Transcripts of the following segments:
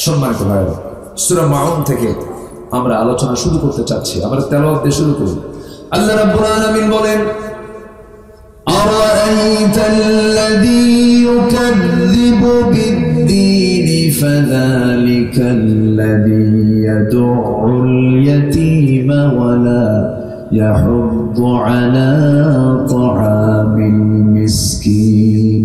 সম্মানিত ভাইরা, সূরা মাউন থেকে আমরা আলোচনা শুরু করতে চাচ্ছি। আমরা তেলাওয়াত দিয়ে শুরু করি। আল্লাহ রাব্বুল আলামিন বলেন, আরাআইতাল্লাযী ইউকাযযিবু বিদ্দীনি ফাযালিকাল্লাযী ইয়াদউল ইয়াতীমা ওয়া লা ইয়াহুদ্দু আলা তাআমিল মিসকিন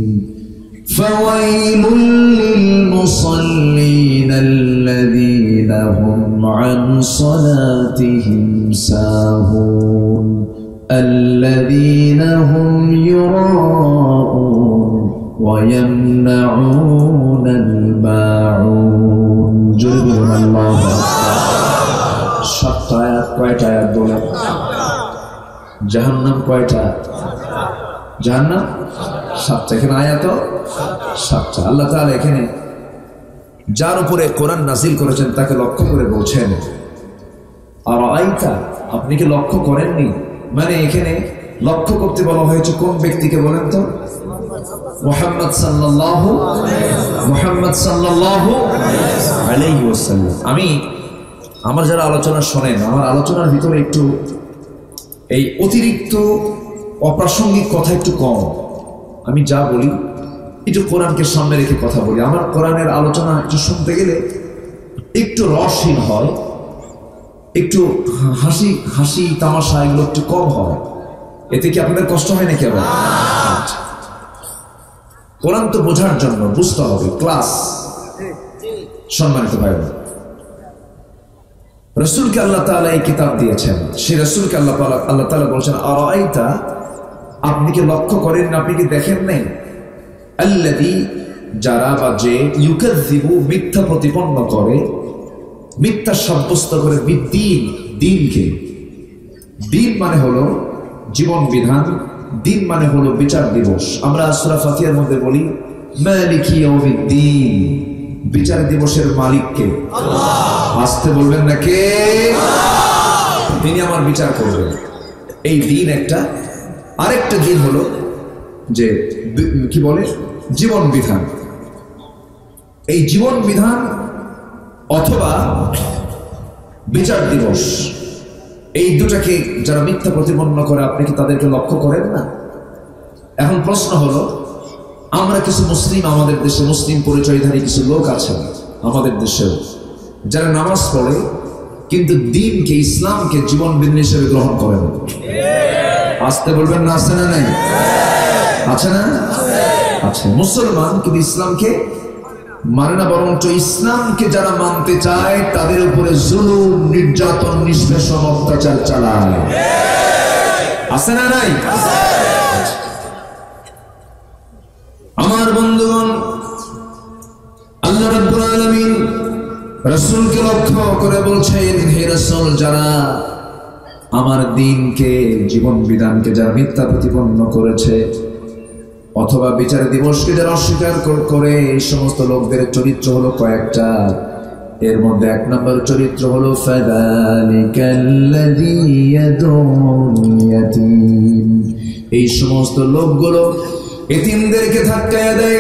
ফাওয়াইলুল লিল মুসাল্লিন আল্লাযীনা হুম আন সালাতিহিম সাহুন الذين هم يراءون ويمنعون الماعون جزاهم الله সাতটা আয়াত। কয়টা আয়াত বলেন? জাহান্নাম কয়টা? জাহান্নাম সাতটা। এখানে আয়াত সাতটা। আল্লাহ তাআলা এখানে যার উপরে কোরআন নাজিল করেছেন তাকে লক্ষ্য করে বলছেন, আরাআইতা, আপনি কি লক্ষ্য করেননি? মানে এখানে লক্ষ্য করতে বলা হয়েছে কোন ব্যক্তিকে বলেন তো? মুহাম্মদ সাল্লাল্লাহু আলাইহি ওয়াসাল্লাম। আমার যারা আলোচনা শোনেন, আমার আলোচনার ভিতরে একটু এই অতিরিক্ত অপ্রাসঙ্গিক কথা একটু কম। আমি যা বলি একটু কোরআনকে সামনে রেখে কথা বলি। আমার কোরআনের আলোচনা একটু শুনতে গেলে একটু রসহীন হয়, একটু হাসি হাসি তামাশা এগুলো একটু কম হয়। এতে কি আপনাদের কষ্ট হয় নাকি? আবার কোরআন তো বোঝার জন্য, বুঝতে হবে, ক্লাস। সম্মানিত ভাই, রাসূলকে আল্লাহ তাআলা এই কিতাব দিয়েছেন, সেই রাসূলকে আল্লাহ তাআলা বলছেন, আরাআইতা, আপনি কি লক্ষ্য করেন না, আপনি কি দেখেন নাই? আল্লাযী, যারা বা যে, ইউকাযযিবু, মিথ্যা প্রতিপন্ন করে, মিথ্যা সাব্যস্ত করে, বিদ্দীন, দিনকে। দিন মানে হলো জীবন বিধান, দিন মানে হলো বিচার দিবস। আমরা সূরা ফাতিহার মধ্যে বলি, মালিকি ইয়াউমিদ্দিন, বিচার দিবসের মালিককে। আসতে বলবেন না কে? তিনি আমার বিচার করবেন। এই দিন একটা। আরেকটা দিন হলো যে কি বলে, জীবন বিধান। এই জীবন বিধান অথবা বিচার দিবস, এই দুটাকে যারা মিথ্যা প্রতিপন্ন করে, আপনি কি তাদেরকে লক্ষ্য করেন না? এখন প্রশ্ন হলো, আমরা কিছু মুসলিম, আমাদের দেশে মুসলিম পরিচয়ধারী কিছু লোক আছেন আমাদের দেশেও, যারা নামাজ পড়ে কিন্তু দিনকে, ইসলামকে জীবন বিধান হিসেবে গ্রহণ করে না। আসতে বলবেন না? আছে না নাই? আছে না? আছে। মুসলমান কিন্তু ইসলামকে মানে না, বরঞ্চ ইসলামকে যারা মানতে চায় তাদের উপরে জুলুম, নির্যাতন, নিষ্পেষণ, অত্যাচার চালায়। আছে না নাই? আমার বন্ধুগণ, আল্লাহ রাব্বুল আলামিন রাসূলকে লক্ষ্য করে বলছেন, হে রাসূল, যারা আমার দিনকে, জীবন বিধানকে যারা মিথ্যা প্রতিপন্ন করেছে অথবা বিচার দিবসকে যারা অস্বীকার করে, এই সমস্ত লোকদের চরিত্র হলো কয়েকটা। এর মধ্যে এক নম্বর চরিত্র হলো ফাযালিকাল্লাযী ইয়াদউল ইয়াতীম। এই সমস্ত লোকগুলো এতিমদেরকে ধাক্কায় দেয়,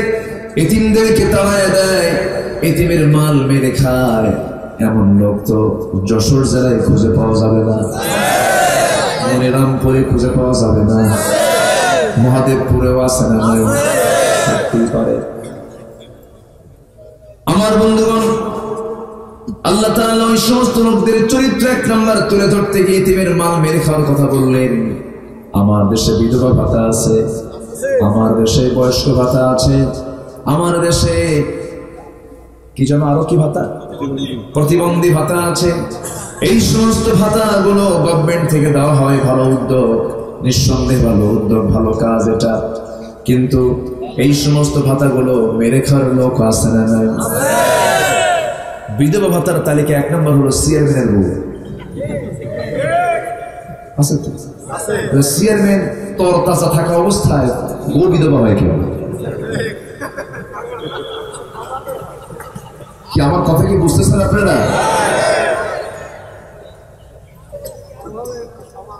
এতিমদেরকে তাড়ায় দেয়, এতিমের মাল মেরে খায়। এমন লোক তো যশোর জেলায় খুঁজে পাওয়া যাবে না, মনিরামপুরে খুঁজে পাওয়া যাবে না, মহাদেবপুরেও আছে না, থাকতেই পারে। আমার বন্ধুগণ, আল্লাহ তাআলা ওই সমস্ত লোকদের চরিত্র এক নম্বর তুলে ধরতে গিয়ে এতিমের মাল মেরে খাওয়ার কথা বললেন। আমার দেশে বিধবা ভাতা আছে, আমার দেশে বয়স্ক ভাতা আছে, আমার দেশে কি যেন আরো কি ভাতা, প্রতিবন্ধী ভাতা আছে। এই সমস্ত ভাতাগুলো গভর্নমেন্ট থেকে দেওয়া হয়। ভালো উদ্যোগ, নিঃসন্দেহে ভালো উদ্যোগ, ভালো কাজ এটা। কিন্তু এই সমস্ত ভাতাগুলো মেরে খাওয়ার লোক আছে না নাই? বিধবা ভাতার তালিকা এক নম্বর হলো চেয়ারম্যানের বউ। আছে তো? চেয়ারম্যান তরতাজা থাকা অবস্থায় বউ বিধবা হয় কেন? কি আমার কথা কি বুঝতেছেন আপনারা?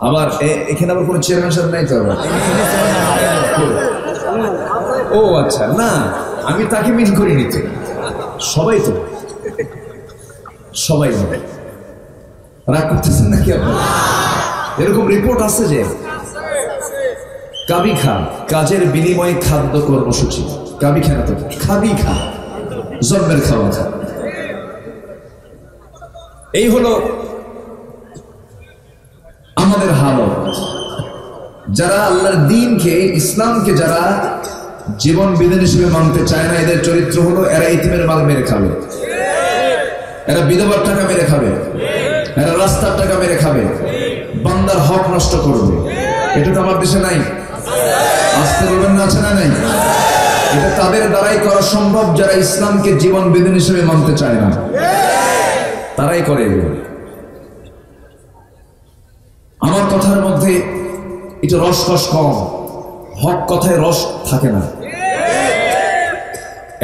আবার এখানে আবার কোন চেয়ারম্যান সাহেব নাই তো? ও আচ্ছা, না আমি তাকে মিন করিনি তো, সবাই তো সবাই হবে। রাগ করতেছেন নাকি আপনারা? এরকম রিপোর্ট আছে যে কাবি খা, কাজের বিনিময়ে খাদ্য কর্মসূচি। কাবি খা না তো খাবি খা, জন্মের খাওয়া খা। এই হলো আমাদের হালত। যারা আল্লাহর দ্বীনকে, ইসলামকে যারা জীবন বিধান হিসেবে মানতে চায় না, এদের চরিত্র হলো এরা ইতিমের মাল মেরে খাবে, এরা বিধবার টাকা মেরে খাবে, এরা রাস্তার টাকা মেরে খাবে, বান্দার হক নষ্ট করবে। এটা তো আমার দেশে নাই, আসতে বলবেন না, আছে না নাই? এটা তাদের দ্বারাই করা সম্ভব যারা ইসলামকে জীবন বিধান হিসেবে মানতে চায় না, তারাই করে। আমার কথার মধ্যে একটু রসকস কম, হক কথায় রস থাকে না।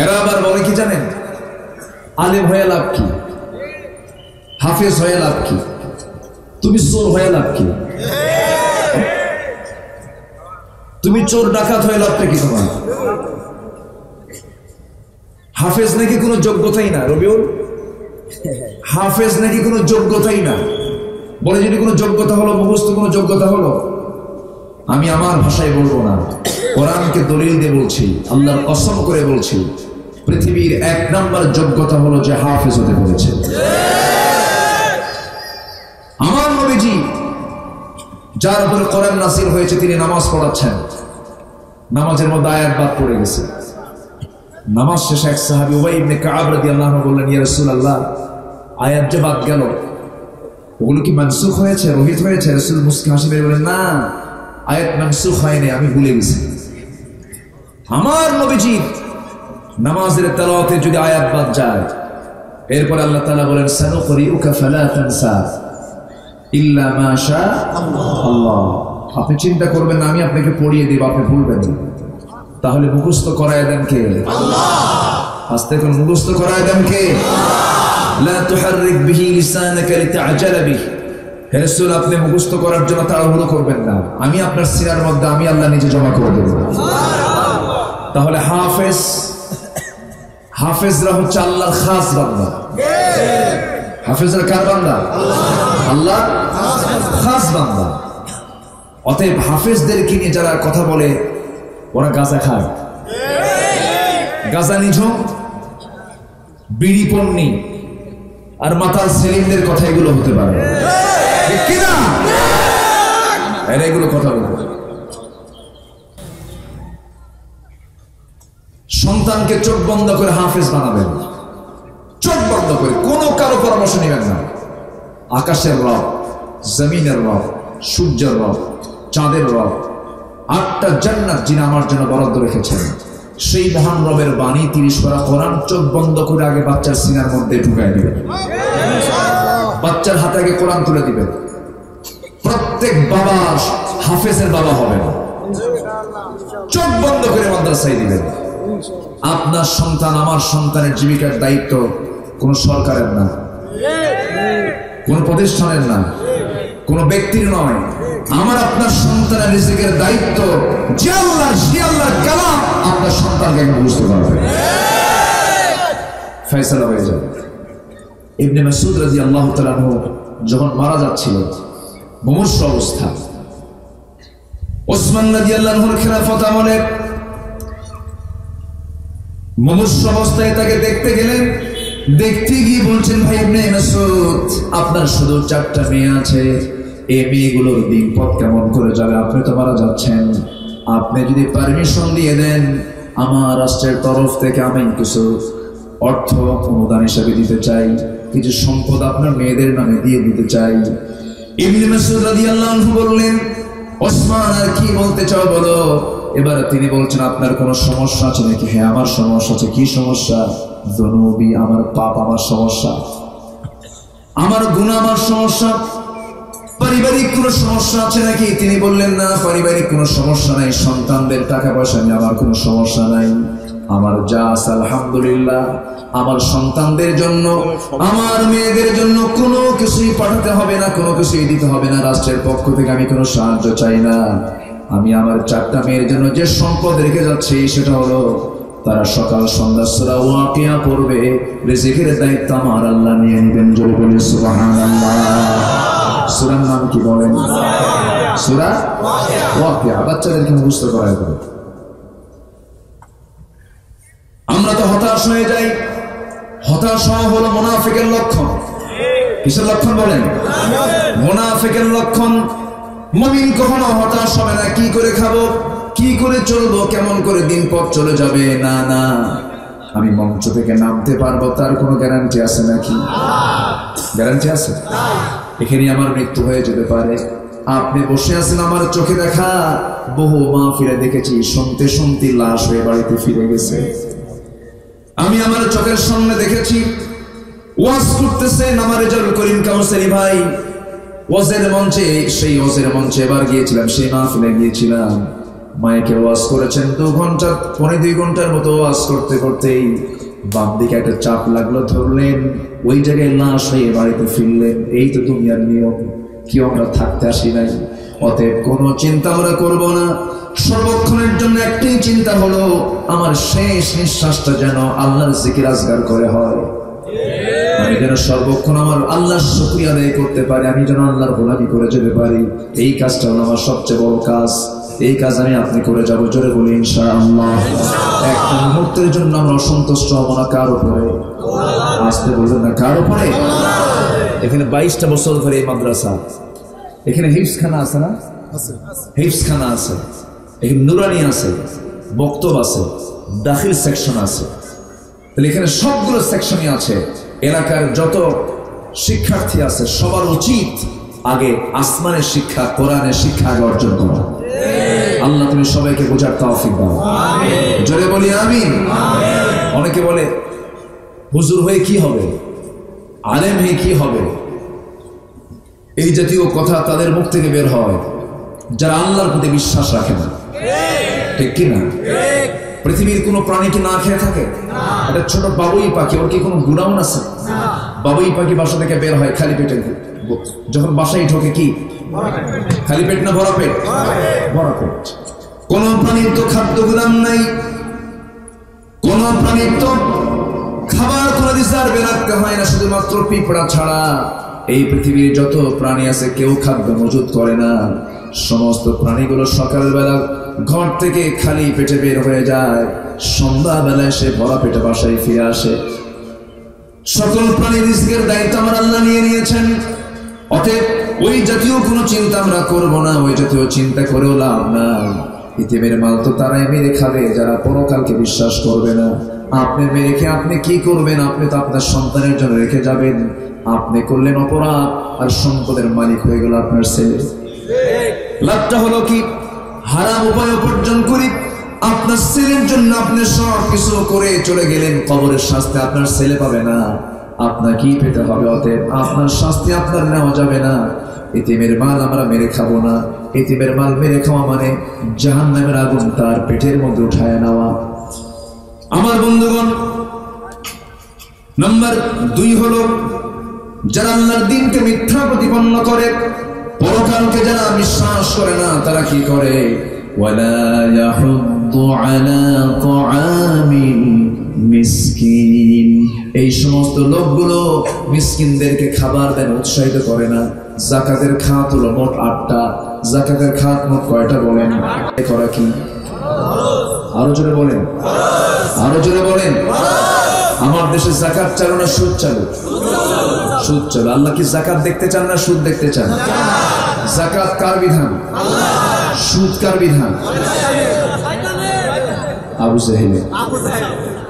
এরা আবার বলে কি জানেন, আলেম হয়ে লাভ কি, হাফেজ হয়ে লাভ কি, তুমি চোর হয়ে লাভ কি, তুমি চোর ডাকাত হয়ে লাভটা কি তোমার? হাফেজ নাকি কোনো যোগ্যতাই না। রবিউল, হাফেজ নাকি কোনো যোগ্যতাই না। বলে যদি কোনো যোগ্যতা হলো, মুখস্থ কোনো যোগ্যতা হলো? আমি আমার ভাষায় বলবো না, কোরআনকে দলিল দিয়ে বলছি, আল্লাহর কসম করে বলছি, পৃথিবীর 1 নম্বর যোগ্যতা হলো যে হাফেজ হতে পেরেছে। আমার নবীজি যার উপরে কোরআন নাযিল হয়েছে তিনি নামাজ পড়াচ্ছেন, নামাজের মধ্যে আয়াত বাদ পড়ে গেছে। নামাজ শেষে এক সাহাবী উবাই ইবনে কাব রাদিয়াল্লাহু আনহু বললেন, ইয়া রাসূলুল্লাহ, আয়াত যে বাদ গেল ওগুলো কি মানসুখ হয়েছে, রহিত হয়েছে? রাসূল মুস্কি হাসি মেরে বলেন, না, আয়াত মানসুখ হয়নি, আমি ভুলে গেছি। আমার নবীজি নামাজের তেলাওয়াতে যদি আয়াত বাদ যায়, এরপর আল্লাহ তাআলা বলেন, সানুকরিউকা ফালা তানসা ইল্লা মা শা আল্লাহ। আপনি চিন্তা করবেন না, আমি আপনাকে পড়িয়ে দেব, আপনি ভুলবেন না। তাহলে মুখস্থ করায় দেন কে? আল্লাহ। আস্তে করে মুখস্থ করায় দেন কে? লা তুহাররিক বিহি লিসানাকা লিতা'জালা বিহি। হে রাসূল, আপনি মুখস্থ করার জন্য তাড়াহুড়ো করবেন না, আমি আপনার সিনার মধ্যে আমি আল্লাহ নিজে জমা করে দেব। তাহলে হাফেজরা হচ্ছে আল্লাহর খাস বান্দা। হাফেজরা কার বান্দা? আল্লাহর খাস বান্দা। অতএব হাফেজদেরকে নিয়ে যারা কথা বলে ওরা গাঁজা খায়, গাঁজা নিঝুম, বিড়ি পন্নি আর মাতাল সেলিমদের কথা এগুলো হতে পারে কিনা? এরা এগুলো কথা বলবে। সন্তানকে চোখ বন্ধ করে হাফেজ বানাবেন, চোখ বন্ধ করে, কোনো কারো পরামর্শ নেবেন না। আকাশের রব, জমিনের রব, সূর্যের রব, চাঁদের রব, 8টা জান্নাত যিনি আমার জন্য বরাদ্দ রেখেছেন, সেই মহান রবের বাণী 30 পারা কোরআন চোখ বন্ধ করে আগে বাচ্চার সিনার মধ্যে ঢুকাই দিবেন। বাচ্চার হাতে আগে কোরআন তুলে দিবেন। প্রত্যেক বাবা হাফেজের বাবা হবে না, চোখ বন্ধ করে মাদ্রাসায় দিবেন। আপনার সন্তান, আমার সন্তানের জীবিকার দায়িত্ব কোন সরকারের না, কোন প্রতিষ্ঠানের না, কোন ব্যক্তির নয়। আমার আপনার সন্তানের রিজিকের দায়িত্ব যে আল্লাহর, সে আল্লাহর কালাম আপনার সন্তানকে বুঝতে পারবে, ফয়সালা হয়ে যাবে। ইবনে মাসউদ রাদিয়াল্লাহু তাআলা আনহু যখন মারা যাচ্ছিল, মুমূর্ষ অবস্থা, ওসমান রাদিয়াল্লাহু আনহুর খেলাফত আমলে মুমূর্ষ অবস্থায় তাকে দেখতে গেলেন। দেখতে গিয়ে বলছেন, ভাই ইবনে মাসউদ, আপনার শুধু 4টা মেয়ে আছে, এই মেয়েগুলোর দিন পথ কেমন করে যাবে? আপনি তো মারা যাচ্ছেন, আপনি যদি পারমিশন দিয়ে দেন, আমার রাষ্ট্রের তরফ থেকে আমি কিছু অর্থ অনুদান হিসেবে দিতে চাই, কিছু সম্পদ আপনার মেয়েদের নামে দিয়ে দিতে চাই। ইবনে মাসউদ রাদিয়াল্লাহু আনহু বললেন, ওসমান আর কি বলতে চাও বলো? এবার তিনি বলছেন, আপনার কোনো সমস্যা আছে নাকি? হ্যাঁ, আমার সমস্যা আছে। কি সমস্যা? যুনুবি, আমার পাপ আমার সমস্যা, আমার গুনাহ আমার সমস্যা। পারিবারিক কোনো সমস্যা আছে নাকি? তিনি বললেন, না, পারিবারিক কোনো সমস্যা নাই, সন্তানদের টাকা পয়সা নিয়ে আমার কোনো সমস্যা নাই, আমার যা আছে আলহামদুলিল্লাহ। আমার সন্তানদের জন্য, আমার মেয়েদের জন্য কোনো কিছুই পাঠাতে হবে না, কোনো কিছুই দিতে হবে না, রাষ্ট্রের পক্ষ থেকে আমি কোনো সাহায্য চাই না। আমি আমার 4টা মেয়ের জন্য যে সম্পদ রেখে যাচ্ছি সেটা হলো তারা সকাল সন্ধ্যা সূরা ওয়াকিয়া পড়বে, রিজিকের দায়িত্ব আমার আল্লাহ নিয়ে নেবেন। জোরে বলি সুবহানাল্লাহ। সূরার নাম কি বলেন? সূরা ওয়াকিয়া। বাচ্চাদেরকে মুখস্থ করায় দেবে। আমরা তো হতাশ হয়ে যাই। হতাশ হওয়া হলো মুনাফিকের লক্ষণ। কিসের লক্ষণ বলেন? মুনাফিকের লক্ষণ। মুমিন কখনো হতাশ হবে না। কি করে খাবো, কি করে চলবো, কেমন করে দিন পথ চলে যাবে, না না, আমি মঞ্চ থেকে নামতে পারবো তার কোনো গ্যারান্টি আছে নাকি? গ্যারান্টি আছে? এখানে আমার মৃত্যু হয়ে যেতে পারে। আপনি বসে আছেন, আমার চোখে দেখা বহু মাহফিলে দেখেছি, শুনতে শুনতে লাশ হয়ে বাড়িতে ফিরে গেছে। আমি আমার চোখের সামনে দেখেছি ওয়াজ করতেছেন আমার রেজাউল করিম কাউসারি ভাই, ওয়াজের মঞ্চে, সেই ওয়াজের মঞ্চে এবার গিয়েছিলাম, সেই মাহফিলে গিয়েছিলাম। মাইকে ওয়াজ করেছেন 2 ঘন্টা, 2.5 ঘন্টার মতো ওয়াজ করতে করতেই বাম দিকে একটা চাপ লাগলো, ধরলেন, ওই জায়গায় লাশ হয়ে বাড়িতে ফিরলেন। এই তো দুনিয়ার নিয়ম। কি আমরা থাকতে আসি নাই? অতএব কোনো চিন্তা আমরা করবো না। সর্বক্ষণের জন্য একটাই চিন্তা হলো, আমার শেষ নিঃশ্বাসটা যেন আল্লাহর জিকির আজগার করে হয়। আমি যেন সর্বক্ষণ আমার আল্লাহর শুকরিয়া আদায় করতে পারি, আমি যেন আল্লাহর গোলামি করে যেতে পারি। এই কাজটা হলো আমার সবচেয়ে বড় কাজ। এই কাজ আমি আপনি করে যাবো। জোরে বলি ইনশাআল্লাহ। একটা মুহূর্তের জন্য আমরা অসন্তুষ্ট হবো না। কার উপরে? আসতে বলবেন না, কার উপরে? এখানে 22টা বছর ধরে এই মাদ্রাসা, এখানে হিফজখানা আছে না? হিফজখানা আছে, এখানে নুরানি আছে, বক্তব্য আছে, দাখিল সেকশন আছে। তাহলে এখানে সবগুলো সেকশনই আছে। এলাকার যত শিক্ষার্থী আছে সবার উচিত আগে আসমানের শিক্ষা, কোরআনের শিক্ষা আগে অর্জন করা। আল্লাহ তুমি সবাইকে বোঝার তৌফিক দাও। জোরে বলি আমিন। অনেকে বলে হুজুর হয়ে কি হবে, আলেম হয়ে কি হবে, এই জাতীয় কথা তাদের মুখ থেকে বের হয় যারা আল্লাহর প্রতি বিশ্বাস রাখে না। ঠিক কি না? পৃথিবীর কোনো প্রাণী কি না খেয়ে থাকে? একটা ছোট বাবুই পাখি, ওর কি কোনো গুণাগুণ আছে? বাবুই পাখি বাসা থেকে বের হয় খালি পেটে, যখন বাসায় ঢোকে কি খালি পেট না ভরা পেট? ভরা পেট। কোন প্রাণীর তো খাদ্য গুদাম নাই, কোন প্রাণীর তো খাবার কোনো রিজার্ভে রাখতে হয় না, শুধুমাত্র পিঁপড়া ছাড়া এই পৃথিবীর যত প্রাণী আছে কেউ খাদ্য মজুত করে না। সমস্ত প্রাণীগুলো সকালবেলা ঘর থেকে খালি পেটে বের হয়ে যায়, সন্ধ্যাবেলায় সে ভরা পেটে বাসায় ফিরে আসে। সকল প্রাণীর রিজকের দায়িত্ব আমার আল্লাহ নিয়ে নিয়েছেন। অতএব ওই জাতীয় কোনো চিন্তা আমরা করব না, ওই জাতীয় চিন্তা করেও লাভ নাই। ইতিমের মাল তো তারাই মেরে খাবে যারা পরকালকে বিশ্বাস করবে না। আপনি মেরে খেয়ে আপনি কি করবেন? আপনি তো আপনার সন্তানের জন্য রেখে যাবেন। আপনি করলেন অপরাধ, আর সম্পদের মালিক হয়ে গেল আপনার ছেলে। লাভটা হলো কি? হারাম উপায় উপার্জন করি আপনার ছেলের জন্য আপনি সব কিছু করে চলে গেলেন, কবরের শাস্তি আপনার ছেলে পাবে না, আপনাকেই পেতে হবে। অতএব আপনার শাস্তি আপনার নেওয়া যাবে না। এতিমের মাল আমরা মেরে খাবো না। এতিমের মাল মেরে খাওয়া মানে জাহান্নামের আগুন তার পেটের মধ্যে উঠায় নেওয়া। আমার বন্ধুগণ, নাম্বার 2 হলো যারা আল্লাহর দ্বীনকে মিথ্যা প্রতিপন্ন করে, পরকালকে যারা বিশ্বাস করে না, তারা কি করে? ওয়ালা ইয়াহুদ্দু আলা তাআমিল মিসকিন। এই সমস্ত লোকগুলো মিসকিনদেরকে খাবার দেন, উৎসাহিত করে না। যাকাতের খাত হলো মোট 8টা। যাকাতের খাত মোট কয়টা বলেন? করা কি? আরো জোরে বলেন, আরো জোরে বলেন। আমার দেশে যাকাত চালু না সুদ চালু? সুদ চালু। আল্লাহ কি যাকাত দেখতে চান না সুদ দেখতে চান? যাকাত কার বিধান? সুদ কার বিধান? আবু জাহেল।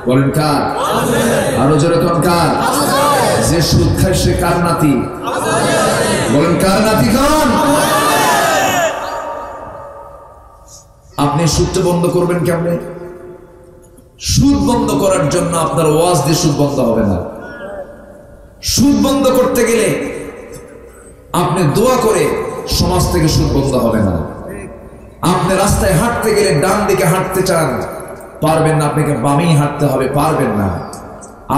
বলেন কার? আরো জোরে কোন কার? যে সুদ খায় সে কার নাতি? বলেন কার নাতি? কোন? আপনি সুদটা বন্ধ করবেন কেমনে? সুদ বন্ধ করার জন্য আপনার ওয়াজ দিয়ে সুদ বন্ধ হবে না। সুদ বন্ধ করতে গেলে আপনি দোয়া করে সমাজ থেকে সুদ বন্ধ হবে না। আপনি রাস্তায় হাঁটতে গেলে ডান দিকে হাঁটতে চান, পারবেন না, আপনাকে বামেই হাঁটতে হবে, পারবেন না।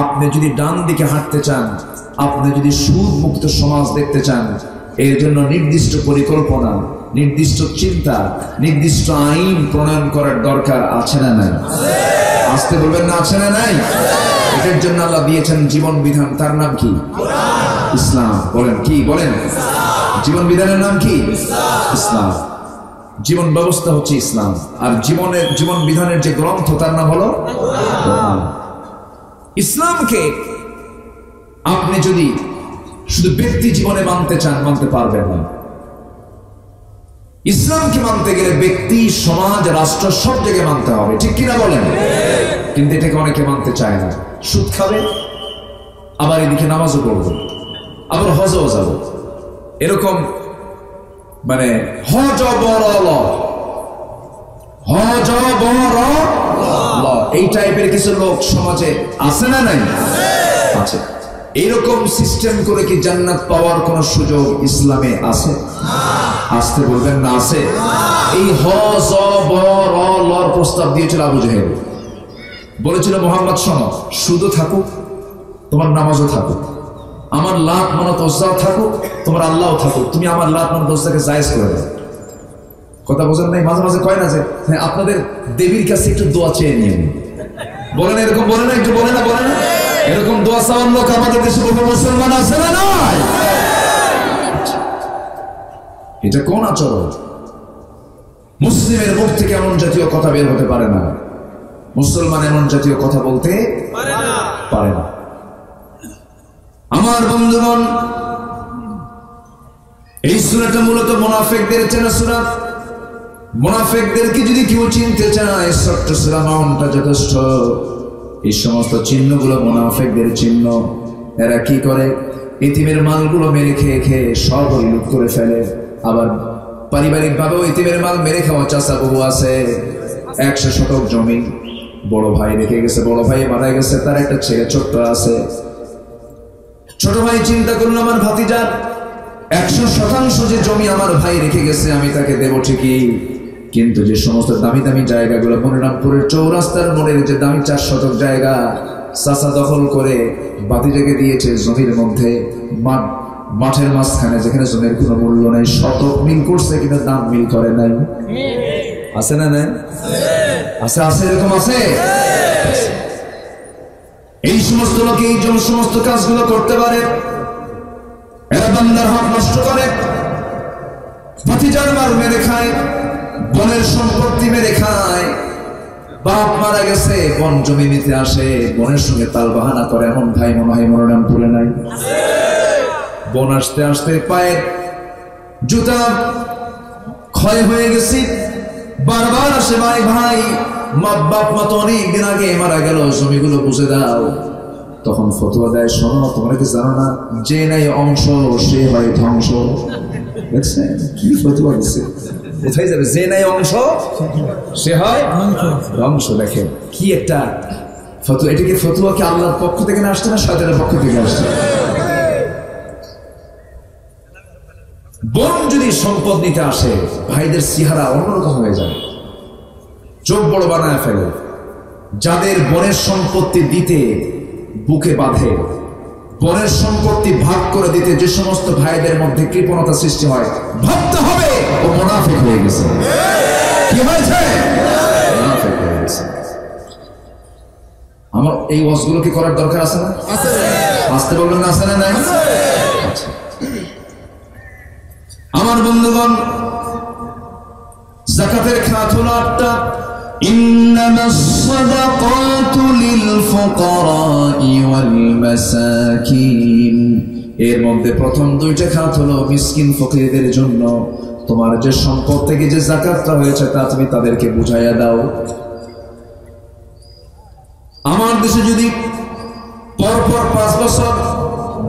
আপনি যদি ডান দিকে হাঁটতে চান, আপনি যদি সুদ মুক্ত সমাজ দেখতে চান, এর জন্য নির্দিষ্ট পরিকল্পনা, নির্দিষ্ট চিন্তা, নির্দিষ্ট আইন প্রণয়ন করার দরকার আছে না নাই? আসতে বলবেন না আছে না নাই? এটার জন্য আল্লাহ দিয়েছেন জীবন বিধান, তার নাম কি? ইসলাম। বলেন কি? বলেন জীবন বিধানের নাম কি? ইসলাম। জীবন ব্যবস্থা হচ্ছে ইসলাম, আর জীবন বিধানের যে গ্রন্থ তার নাম হলো কোরআন। ইসলামকে আপনি যদি শুধু ব্যক্তি জীবনে মানতে চান, মানতে পারবেন না। ইসলামকে মানতে গেলে ব্যক্তি, সমাজ, রাষ্ট্র সব জায়গায় মানতে হবে, ঠিক কিনা বলেন? কিন্তু এটাকে অনেকে মানতে চায় না। সুদ খাবে, আবার এদিকে নামাজও পড়বো, আবার হজও যাব, এরকম মানে এই টাইপের কিছু লোক সমাজে আছে না নাই? আছে। এইরকম সিস্টেম করে কি জান্নাত পাওয়ার কোন সুযোগ ইসলামে আছে? আসতে বলবেন না আছে? এই প্রস্তাব দিয়েছিল আবু জেহেল। বলেছিল মোহাম্মদ শোনো, সুদও থাকুক, তোমার নামাজও থাকুক, আমার লাত মানত ওজ্জাও থাকুক, তোমার আল্লাহও থাকুক, তুমি আমার লাত মানত ওজ্জাকে জায়েজ করে দাও। কথা বোঝেন নাই? মাঝে মাঝে কয় না যে আপনাদের দেবীর কাছে একটু দোয়া চেয়ে নিয়ে নিন, বলেন এরকম বলে না? একটু বলে না? বলে না? এরকম দোয়া চাওয়ার লোক আমাদের দেশে মুসলমান আছে না নাই? এটা কোন আচরণ? মুসলিমের মুখ থেকে এমন জাতীয় কথা বের হতে পারে না, মুসলমান এমন জাতীয় কথা বলতে পারে না। আমার বন্ধুগণ, এই সূরাটা মূলত মুনাফিকদের চেনা সূরা। মুনাফিকদেরকে যদি কেউ চিনতে চায়, ছোট্ট সূরা নামটা যথেষ্ট। এই সমস্ত চিহ্নগুলো মুনাফিকদের চিহ্ন। এরা কি করে? ইতিমের মালগুলো মেরে খেয়ে খেয়ে সব লুট করে ফেলে। আবার পারিবারিক ভাবেও ইতিমের মাল মেরে খাওয়া চাচা বহু আছে। 100 শতক জমি বড় ভাই রেখে গেছে, বড় ভাই মারা গেছে, তার একটা ছেলে ছোট্ট আছে। ছোট ভাই চিন্তা করলো, আমার ভাতিজার 100% যে জমি আমার ভাই রেখে গেছে আমি তাকে দেব ঠিকই, কিন্তু যে সমস্ত দামি দামি জায়গাগুলো, মনিরামপুরের চৌরাস্তার মোড়ের যে দামি 4 শতক জায়গা চাচা দখল করে ভাতিজাকে দিয়েছে জমির মধ্যে, মাঠের মাঝখানে, যেখানে জমির কোনো মূল্য নেই। শতক মিল করছে কিন্তু দাম মিল করে নাই। আছে না নাই? আছে, আছে, এরকম আছে। এই সমস্ত লোক এই সমস্ত কাজগুলো করতে পারে। এরা বান্দার হক নষ্ট করে, ভাতিজার মাল মেরে খায়, বনের সম্পত্তি মেরে খায়। বাপ মারা গেছে, বন জমি নিতে আসে, বনের সঙ্গে তাল বাহানা করে। এমন ভাই মনে হয় মনোরামপুরে নাই? বন আসতে আসতে পায়ের জুতা ক্ষয় হয়ে গেছে, বারবার আসে, ভাই ভাই বাপ মা তো অনেকদিন আগে মারা গেল, জমিগুলো বুঝে দাও। তখন ফতোয়া দেয়, শোনো, তোমরা কি জানো না, যে নাই অংশ সে হয় ধ্বংস। দেখছেন কি ফতোয়া দিচ্ছে? কোথায় যাবে? যে নাই অংশ সে হয় ধ্বংস। দেখেন কি একটা ফতোয়া। এটা কি ফতোয়া কি আল্লাহর পক্ষ থেকে না আসছে, না শয়তানের পক্ষ থেকে আসছে? বোন যদি সম্পদ নিতে আসে, ভাইদের চেহারা অন্যরকম হয়ে যায়, চোখ বড় বানায় ফেলে। যাদের বনের সম্পত্তি দিতে বুকে বাঁধে, বনের সম্পত্তি ভাগ করে দিতে যে সমস্ত ভাইদের মধ্যে কৃপণতা সৃষ্টি হয়, ভাবতে হবে ও মুনাফিক হয়ে গেছে। কি হয়েছে? মুনাফিক হয়ে গেছে। আমার এই ওয়াজগুলো কি করার দরকার আছে না? আসতে বলবেন না? আছে না নাই? আমার বন্ধুগণ, যাকাতের খাত হলো 8টা। ইন্নামাস সাদাকাতু লিল ফুকারাই ওয়াল মাসাকিন। এর মধ্যে প্রথম 2টা খাত হলো মিসকিন ফকিরদের জন্য। তোমার যে সম্পদ থেকে যে যাকাতটা হয়েছে তা তুমি তাদেরকে বুঝাইয়া দাও। আমার দেশে যদি পরপর 5 বছর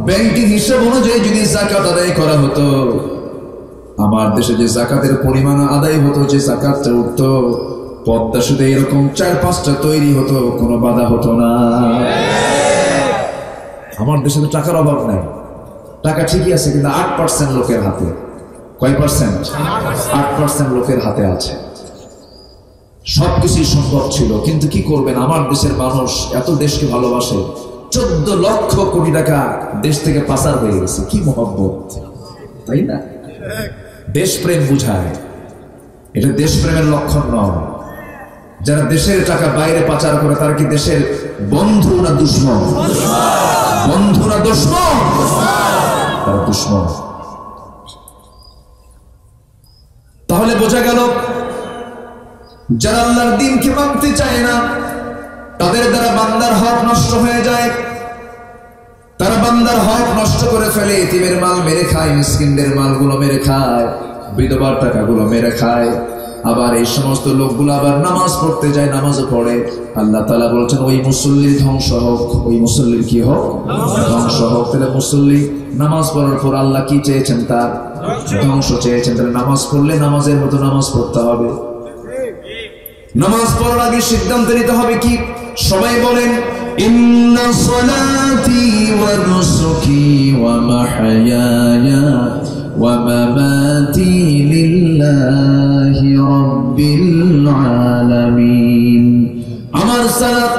ব্যাংকিং হিসাব অনুযায়ী যদি যাকাত আদায় করা হতো, আমার দেশে যে যাকাতের পরিমাণ আদায় হতো, যে যাকাতটা উঠতো, পদ্মা শুধু এরকম 4-5টা তৈরি হতো, কোনো বাধা হতো না। আমার দেশে তো টাকার অভাব নাই, টাকা ঠিকই আছে, কিন্তু 8% লোকের হাতে। কয় পার্সেন্ট? 8% লোকের হাতে আছে। সবকিছুই সম্ভব ছিল, কিন্তু কি করবেন, আমার দেশের মানুষ এত দেশকে ভালোবাসে, 14 লক্ষ কোটি টাকা দেশ থেকে পাচার হয়ে গেছে। কি মহব্বত, তাই না? দেশপ্রেম বুঝায়, এটা দেশপ্রেমের লক্ষণ নয়। যারা দেশের টাকা বাইরে পাচার করে তারা কি দেশের বন্ধু না দুশমন? বন্ধু না দুশমন? তারা দুশমন। তাহলে বোঝা গেল যারা আল্লাহর দ্বীনকে মানতে চায় না তাদের দ্বারা বান্দার হক নষ্ট হয়ে যায়। তারা বান্দার হক নষ্ট করে ফেলে, এতিমের মাল মেরে খায়, মিসকিনদের মালগুলো মেরে খায়, বিধবার টাকাগুলো মেরে খায়। আবার এই সমস্ত লোকগুলো আবার নামাজ পড়তে যায়, নামাজও পড়ে। আল্লাহ তাআলা বলছেন ওই মুসল্লির ধ্বংস হোক, ওই মুসল্লির কি হোক? ধ্বংস হোক। তাহলে মুসল্লি নামাজ পড়ার পর আল্লাহ কি চেয়েছেন? তার ধ্বংস চেয়েছেন। তাহলে নামাজ পড়লে নামাজের মতো নামাজ পড়তে হবে। নামাজ পড়ার আগে সিদ্ধান্ত নিতে হবে কি? সবাই বলেন ইন্না সলাতি ওয়া নুসুকি ওয়া মাহইয়ায়া ওয়া মামাতি লিল্লাহি রাব্বিল আলামিন। আমার সালাত,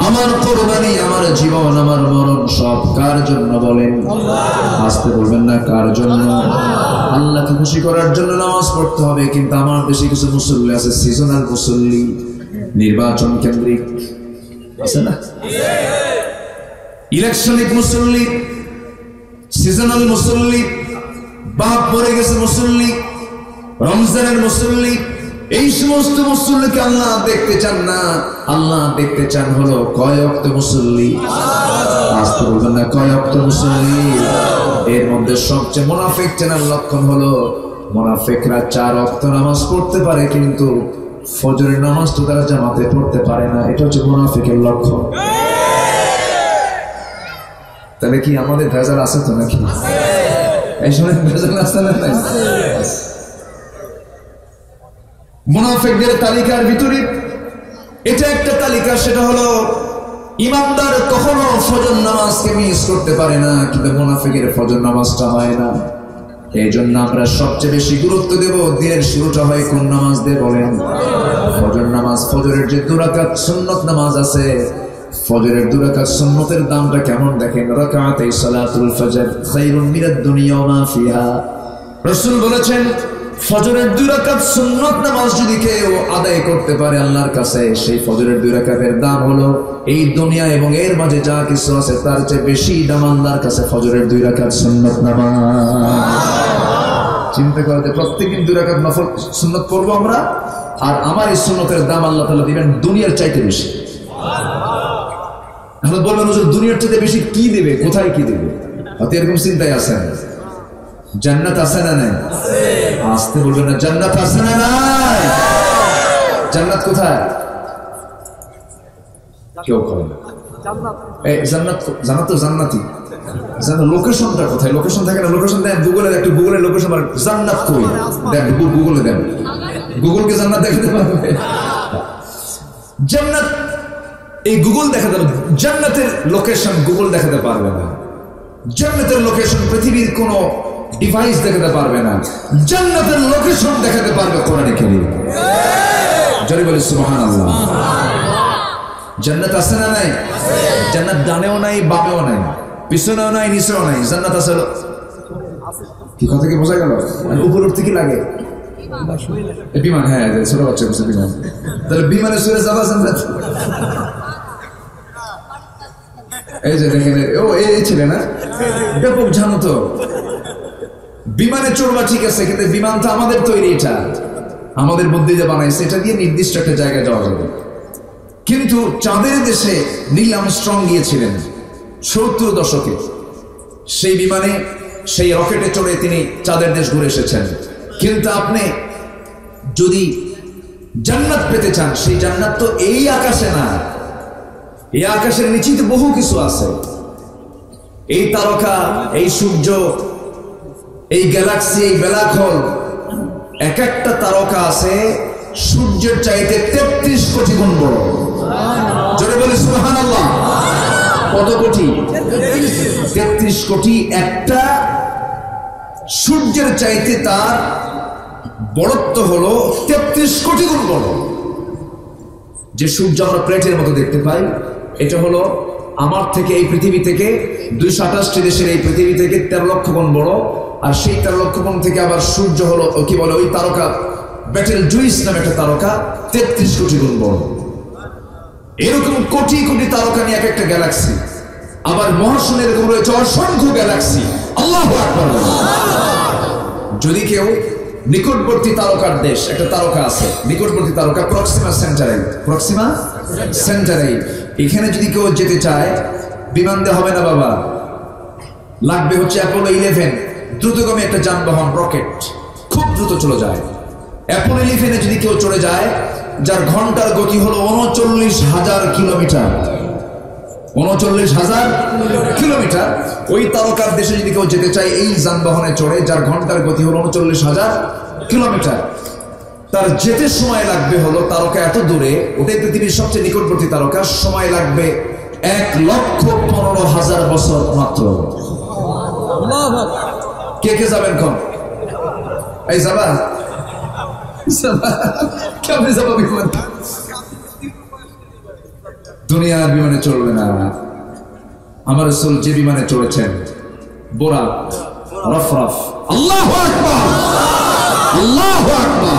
আমার কুরবানি, আমার জীবন, আমার মরণ সব কার জন্য? বলেন আল্লাহ। আসতে বলবেন না, কার জন্য? আল্লাহকে খুশি করার জন্য নামাজ পড়তে হবে। কিন্তু আমার দেশে কিছু মুসল্লি আছে, সিজনাল মুসল্লি, নির্বাচন কেন্দ্রিক আছে না, ইলেকশনিক মুসল্লি, সিজনাল মুসল্লি, বাপ পড়ে গেছে মুসল্লি, রমজানের মুসল্লি। এই সমস্ত মুসল্লিকে আল্লাহ দেখতে চান না। আল্লাহ দেখতে চান হলো কয় ওয়াক্ত মুসল্লি? আসতে বলবেন না, কয় ওয়াক্ত মুসল্লি? এর মধ্যে সবচেয়ে মুনাফিক চেনার লক্ষণ হলো মুনাফিকরা 4 ওয়াক্ত নামাজ পড়তে পারে কিন্তু ফজরের নামাজ তো তারা জামাতে পড়তে পারে না। এটা হচ্ছে মুনাফিকের লক্ষণ। তাহলে কি আমাদের ভেজাল আছে তো নাকি? এই সময় ভেজাল আছে না? মুনাফিকদের তালিকার ভিতরে এটা একটা তালিকা, সেটা হলো ইমানদার কখনো ফজর নামাজকে মিস করতে পারে না, কিন্তু মুনাফিকের ফজর নামাজটা হয় না। এই জন্য আমরা সবচেয়ে বেশি গুরুত্ব দেব দিনের শুরুটা হয় কোন নামাজ দিয়ে? বলেন ফজর নামাজ। ফজরের যে 2 রাকাত সুন্নত নামাজ আছে, ফজরের 2 রাকাত সুন্নতের দামটা কেমন দেখেন। রাকাতাই সালাতুল ফজর খায়রুম মিনাদ দুনিয়া ওয়া মা ফিহা। রাসূল বলেছেন ফজরের 2 রাকাত সুন্নত নামাজ যদি কেউ আদায় করতে পারে আল্লাহর কাছে, সেই ফজরের 2 রাকাতের দাম হলো এই দুনিয়া এবং এর মাঝে যা কিছু আছে তার চেয়ে বেশি দাম আল্লাহর কাছে ফজরের 2 রাকাত সুন্নত নামাজ। চিন্তা করতে প্রত্যেকদিন 2 রাকাত নফল সুন্নত পড়বো আমরা, আর আমার এই সুন্নতের দাম আল্লাহ তাআলা দিবেন দুনিয়ার চাইতে বেশি। এখন বলবেন হুজুর দুনিয়ার চাইতে বেশি কি দেবে, কোথায় কি দেবে? হয়তো এরকম চিন্তায় আছেন। জান্নাত আছে না নাই? আসতে বলবেন না, জান্নাত আছে না নাই? জান্নাত কোথায়? কেউ কয় না। এই জান্নাত, জান্নাত তো জান্নাতি, জান্নাত লোকেশনটা কোথায়? লোকেশন থাকে না, লোকেশন দেন গুগলে, একটু গুগলে লোকেশন মার, জান্নাত কই দেন, গুগলে দেন, গুগলকে জান্নাত দেখাতে পারবে? জান্নাত এই গুগল দেখাতে পারবে, জান্নাতের লোকেশন গুগল দেখাতে পারবে না। জান্নাতের লোকেশন পৃথিবীর কোন ডিভাইস দেখাতে পারবে না। জান্নাতের লোকেশন দেখাতে পারবে কোরআনে কারীম। জোরে বলি সুবহানাল্লাহ। জান্নাত আছে না নাই? জান্নাত ডানেও নাই, বামেও নাই, পিছনেও নাই, নিচেও নাই। জান্নাত আছে। কি কথা কি বোঝা গেল? উপর উঠতে কি লাগে? বিমান। হ্যাঁ, ছোট বাচ্চা বলছে বিমান। তাহলে বিমানে শুয়ে যাবা জান্নাত? এই যে দেখেন, ও এই ছেলে না, ব্যাপক জানো তো। বিমানে চড়বা ঠিক আছে, কিন্তু বিমান তো আমাদের তৈরি, এটা আমাদের বুদ্ধি দিয়ে বানাইছে, এটা দিয়ে নির্দিষ্ট একটা জায়গায় যাওয়া যাবে। কিন্তু চাঁদের দেশে নীল আর্মস্ট্রং গিয়েছিলেন 70 দশকে। সেই বিমানে, সেই রকেটে চড়ে তিনি চাঁদের দেশ ঘুরে এসেছেন। কিন্তু আপনি যদি জান্নাত পেতে চান, সেই জান্নাত তো এই আকাশে না, এই আকাশের নিচে তো বহু কিছু আছে। এই তারকা, এই সূর্য, এই গ্যালাক্সি, এই ব্ল্যাক হোল, এক একটা তারকা আছে সূর্যের চাইতে 33 কোটি গুণ বড়। জোরে বলে সুবহানাল্লাহ। কত কোটি? 33 কোটি। একটা সূর্যের চাইতে তার বড়ত্ব হলো 33 কোটি গুণ বড়। যে সূর্য আমরা প্লেটের মতো দেখতে পাই, এটা হলো আমার থেকে, এই পৃথিবী থেকে 228টি দেশের এই পৃথিবী থেকে 13 লক্ষ গুণ বড়। আর সেই 13 লক্ষ গুণ থেকে আবার সূর্য হলো কি বলে, ওই তারকা ব্যাটেল জুইস নামে একটা তারকা 33 কোটি গুণ বড়। এরকম কোটি কোটি তারকা নিয়ে এক একটা গ্যালাক্সি। আবার মহাশূন্যে এরকম রয়েছে অসংখ্য গ্যালাক্সি। আল্লাহু আকবার। যদি কেউ নিকটবর্তী তারকার দেশ, একটা তারকা আছে নিকটবর্তী তারকা প্রক্সিমা সেন্টারাই, এখানে যদি কেউ যেতে চায় বিমান দিয়ে হবে না বাবা, লাগবে হচ্ছে অ্যাপোলো 11 দ্রুতগামী একটা যানবাহন, রকেট, খুব দ্রুত চলে যায়। অ্যাপোলো 11 যদি কেউ চলে যায়, যার ঘন্টার গতি হলো 39,000 কিলোমিটার, 39,000 কিলোমিটার, ওই তারকার দেশে যদি কেউ যেতে চায় এই যানবাহনে চড়ে, যার ঘন্টার গতি হলো 39,000 কিলোমিটার, তার যেতে সময় লাগবে হলো, তারকা এত দূরে, ওটাই পৃথিবীর সবচেয়ে নিকটবর্তী তারকা, সময় লাগবে 1,15,000 বছর মাত্র। কে কে যাবেন কম? এই যাবা কেমন যাবো বিমান? দুনিয়ার বিমানে চলবে না। আমার রাসূল যে বিমানে চড়েছেন, বোরাক, রফরফ, আল্লাহু আকবার, আল্লাহু আকবার।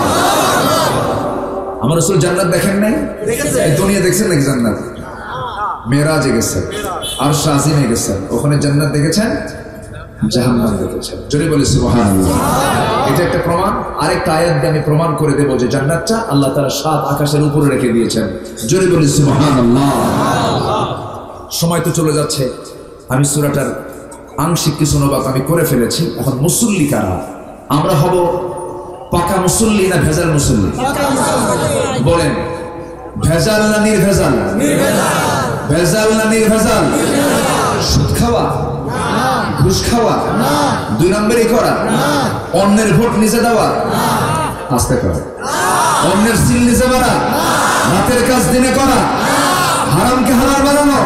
আমার রাসূল জান্নাত দেখেন নাই? এই দুনিয়া দেখছেন নাকি জান্নাত? মেরাজে গেছেন, আরশ আজিমে গেছেন, ওখানে জান্নাত দেখেছেন, জাহান্নাম দেখেছেন। জোরে বলি সুবহানাল্লাহ। এটা একটা প্রমাণ। আরেকটা আয়াত দিয়ে আমি প্রমাণ করে দেব যে জান্নাতটা আল্লাহ তাআলা 7 আকাশের উপরে রেখে দিয়েছেন। জোরে বলি সুবহানাল্লাহ। সময় তো চলে যাচ্ছে, আমি সূরাটার আংশিক কিছু অনুবাদ আমি করে ফেলেছি। এখন মুসল্লি কারা? আমরা হব পাকা মুসল্লি না ভেজাল মুসল্লি? বলেন, ভেজাল না নির্ভেজাল? ভেজাল না নির্ভেজাল? সুদ খাওয়া, ঘুষ খাওয়া, 2 নম্বরই করা, অন্যের ভোট নিচে দেওয়া, আস্তে করা, অন্যের সিল নিচে মারা, রাতের কাজ দিনে করা, হারামকে হালাল বানানো,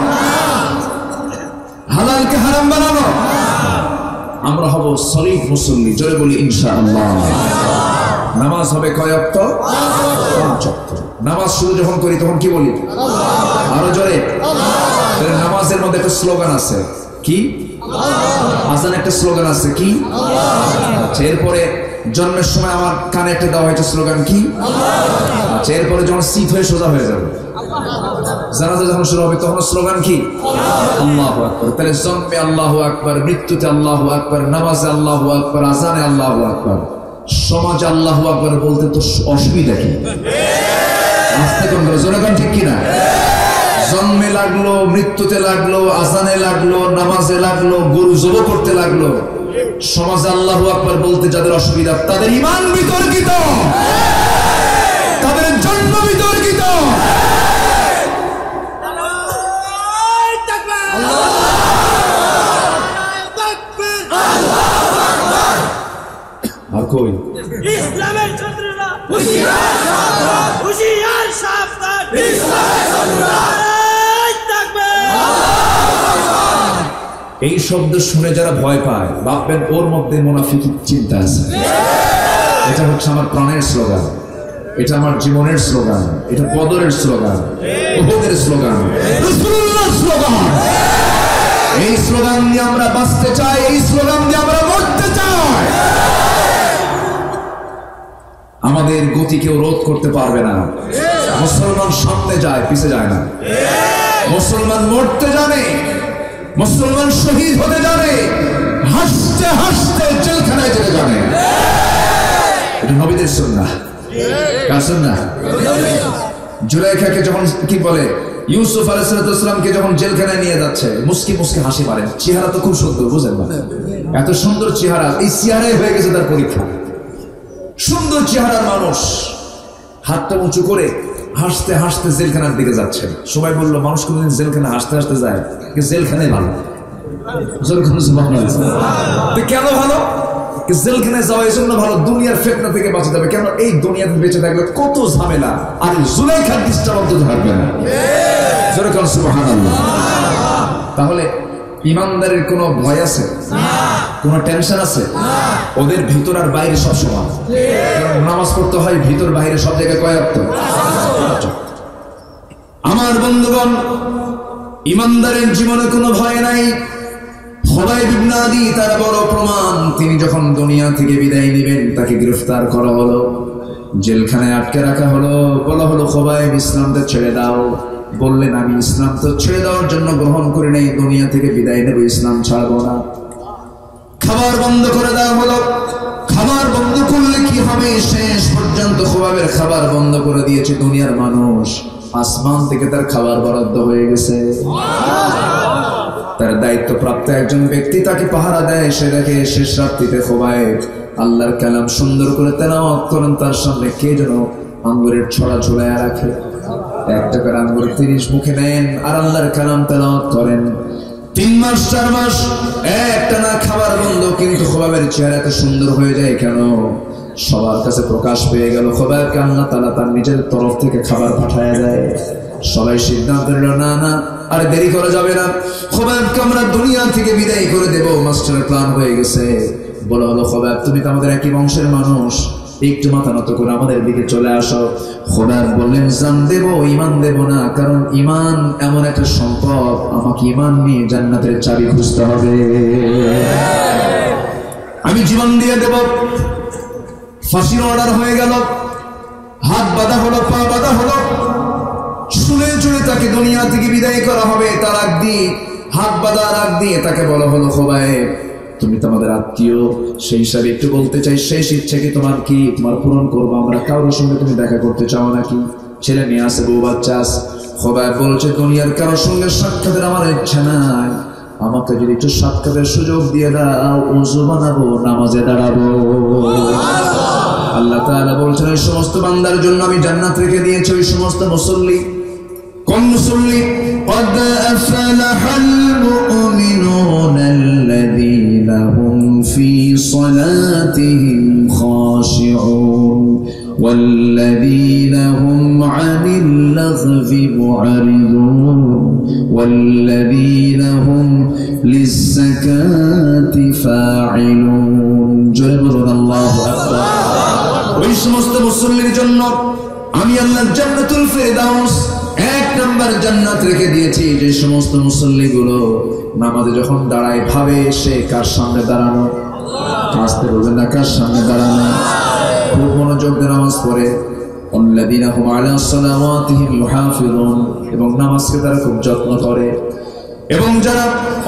হালালকে হারাম বানানো। আমরা হব সলিড মুসল্লি। জোরে বলি ইনশাআল্লাহ। নামাজ হবে কয় ওয়াক্ত? 5 ওয়াক্ত। নামাজ শুরু যখন করি তখন কি বলি? আরো জোরে। নামাজের মধ্যে একটা স্লোগান আছে, কি? আজান একটা স্লোগান আছে, কি? আচ্ছা, এরপরে জন্মের সময় আমার কানে একটা দেওয়া হয়েছে স্লোগান, কি? আচ্ছা, এরপরে যখন সিট হয়ে সোজা হয়ে যাবে, জানাজা যখন শুরু হবে তখন স্লোগান কি? আল্লাহু আকবার। তাহলে জন্মে আল্লাহু আকবার, মৃত্যুতে আল্লাহু আকবার, নামাজে আল্লাহু আকবার, আজানে আল্লাহু আকবার। সমাজে আল্লাহু আকবার বলতে তো অসুবিধা কি? আস্তে কোন জোরে কোন, ঠিক কিনা? জন্মে লাগলো, মৃত্যুতে লাগলো, আজানে লাগলো, নামাজে লাগলো, গরু জবাই করতে লাগলো, সমাজে আল্লাহু আকবার বলতে যাদের অসুবিধা, তাদের ঈমান বিতর্কিত, তাদের জন্ম বিতর্কিত। আর কই ইসলামের ছাত্ররা হুশিয়ার সাবধান, হুশিয়ার সাবধান, ইসলামের ছাত্ররা এই শব্দ শুনে যারা ভয় পায়, ভাববেন ওর মধ্যে মুনাফিকি চিন্তা আছে। এটা হচ্ছে আমার প্রাণের স্লোগান, এটা আমার জীবনের স্লোগান, এটা বদরের স্লোগান, উহুদের স্লোগান, রাসূলুল্লাহর স্লোগান। এই স্লোগান দিয়ে আমরা বাঁচতে চাই, এই স্লোগান দিয়ে আমরা মরতে চাই। আমাদের গতি কেউ রোধ করতে পারবে না। মুসলমান সামনে যায়, পিছে যায় না। মুসলমান মরতে জানে, মুসলমান শহীদ হতে জানে, হাসতে হাসতে জেলখানায় যেতে জানে। এটা নবীদের সুন্নাহ। কার সুন্নাহ? জুলাইখাকে যখন কি বলে, ইউসুফ আলাইহিস সালামকে যখন জেলখানায় নিয়ে যাচ্ছে, মুস্কি মুস্কি হাসি মারেন। চেহারা তো খুব সুন্দর, বুঝেন না? এত সুন্দর চেহারা, এই চেহারাই হয়ে গেছে তার পরীক্ষা। সুন্দর চেহারার মানুষ হাতটা উঁচু করে হাসতে হাসতে জেলখানার দিকে যাচ্ছে। সবাই বললো, মানুষ কোনদিন জেলখানা হাসতে হাসতে যায়? জেলখানায় ভালো। কেন ভালো? জেলখানায় যাওয়া এই জন্য ভালো, দুনিয়ার ফিতনা থেকে বাঁচা যাবে। কেন? এই দুনিয়াতে বেঁচে থাকলে কত ঝামেলা, আর জুলাইখার ডিস্টার্ব অন্তত থাকবে না। সুবহানাল্লাহ। তাহলে ইমানদারের কোনো ভয় আছে? কোনো টেনশন আছে? ওদের ভিতর আর বাইরে সব সমান। নামাজ পড়তে হয় ভিতর বাইরে সব জায়গায় কয় ওয়াক্ত? আমার বন্ধুগণ, ইমানদারের জীবনে কোনো ভয় নাই। খুবাইব ইবনে আদি তার বড় প্রমাণ। তিনি যখন দুনিয়া থেকে বিদায় নেবেন, তাকে গ্রেফতার করা হলো। জেলখানায় আটকে রাখা হলো। বলা হলো খোবাইব ইসলামটা ছেড়ে দাও। বললেন আমি ইসলাম তো ছেড়ে দেওয়ার জন্য গ্রহণ করি নাই, দুনিয়া থেকে বিদায় নেব, ইসলাম ছাড়বো না। খাবার বন্ধ করে দেওয়া হলো। খাবার বন্ধ করলে কি হবে? শেষ পর্যন্ত খোবাইবের খাবার বন্ধ করে দিয়েছে দুনিয়ার মানুষ। আসমান থেকে তার খাবার বরাদ্দ হয়ে গেছে। তার দায়িত্বপ্রাপ্ত একজন ব্যক্তি তাকে পাহারা দেয়। সে দেখে শেষ রাত্রিতে খোবাইব আল্লাহর কালাম সুন্দর করে তেলাওয়াত করেন। তার সামনে কে যেন আঙ্গুরের ছড়া ঝুলাইয়া রাখে। 1 টাকার আঙ্গুর 30 মুখে নেন আর আল্লাহর কালাম তেলাওয়াত করেন। 3 মাস 4 মাস একটানা খাবার বন্ধ, কিন্তু খোবাইবের চেহারা এত সুন্দর হয়ে যায় কেন? সবার কাছে প্রকাশ পেয়ে গেল খোবাইবকে আল্লাহ তাআলা তার নিজের তরফ থেকে খাবার পাঠায় দেয়। সবাই সিদ্ধান্ত নিল না না আর দেরি করা যাবে না, খোবাইবকে আমরা দুনিয়া থেকে বিদায় করে দেব। মাস্টারের প্ল্যান হয়ে গেছে। বলা হলো খোবাইব তুমি তো আমাদের একই বংশের মানুষ, একটু মাথা নত করে আমাদের দিকে চলে আসো। খোবাইব বললেন জান দেব, ঈমান দেব না, কারণ ঈমান এমন একটা সম্পদ, আমাকে ঈমান নিয়ে জান্নাতের চাবি খুঁজতে হবে। আমি জীবন দিয়ে দেব। ফাঁসির অর্ডার হয়ে গেল। হাত বাঁধা হলো, পা বাঁধা হলো। শুনে চলে তাকে দুনিয়া থেকে বিদায় করা হবে। তার আগ দিয়ে হাত বাঁধার আগ দিয়ে তাকে বলা হলো খোবাইব তুমি তো আমাদের আত্মীয়, সেই হিসাবে একটু বলতে চাই শেষ ইচ্ছা কি তোমার? কি তোমার পূরণ করবো আমরা? কারোর সঙ্গে তুমি দেখা করতে চাও নাকি? ছেলে মেয়ে আছে, বউ বাচ্চা আছে। খোবাইব বলছে দুনিয়ার কারোর সঙ্গে সাক্ষাতের আমার ইচ্ছা নাই, আমাকে যদি একটু সাক্ষাতের সুযোগ দিয়ে দাও, ওযু বানাবো, নামাজে দাঁড়াবো। আল্লাহ তাআলা বলছেন ওই সমস্ত বান্দার জন্য আমি জান্নাত রেখে দিয়েছি। ওই সমস্ত মুসল্লি কোন মুসল্লি? قد أفلح المؤمنون الذين هم في صلاتهم خاشعون والذين هم عن اللغو معرضون والذين هم للزكاة فاعلون جل الله أكبر। ওই সমস্ত মুসল্লির জন্য আমি আল্লাহ জান্নাতুল ফেরদাউস 1 নম্বর জান্নাত রেখে দিয়েছি। যে সমস্ত মুসল্লিগুলো নামাজে যখন দাঁড়ায় ভাবে সে কার সামনে দাঁড়ানো, আসতে বলবেন না, কার সামনে দাঁড়ানো, খুব মনোযোগ দিয়ে নামাজ পড়ে। আল্লাযীনা হুম আলা সালাওয়াতিহিম ইউহাফিজুন, এবং নামাজকে তারা খুব যত্ন করে। এবং যারা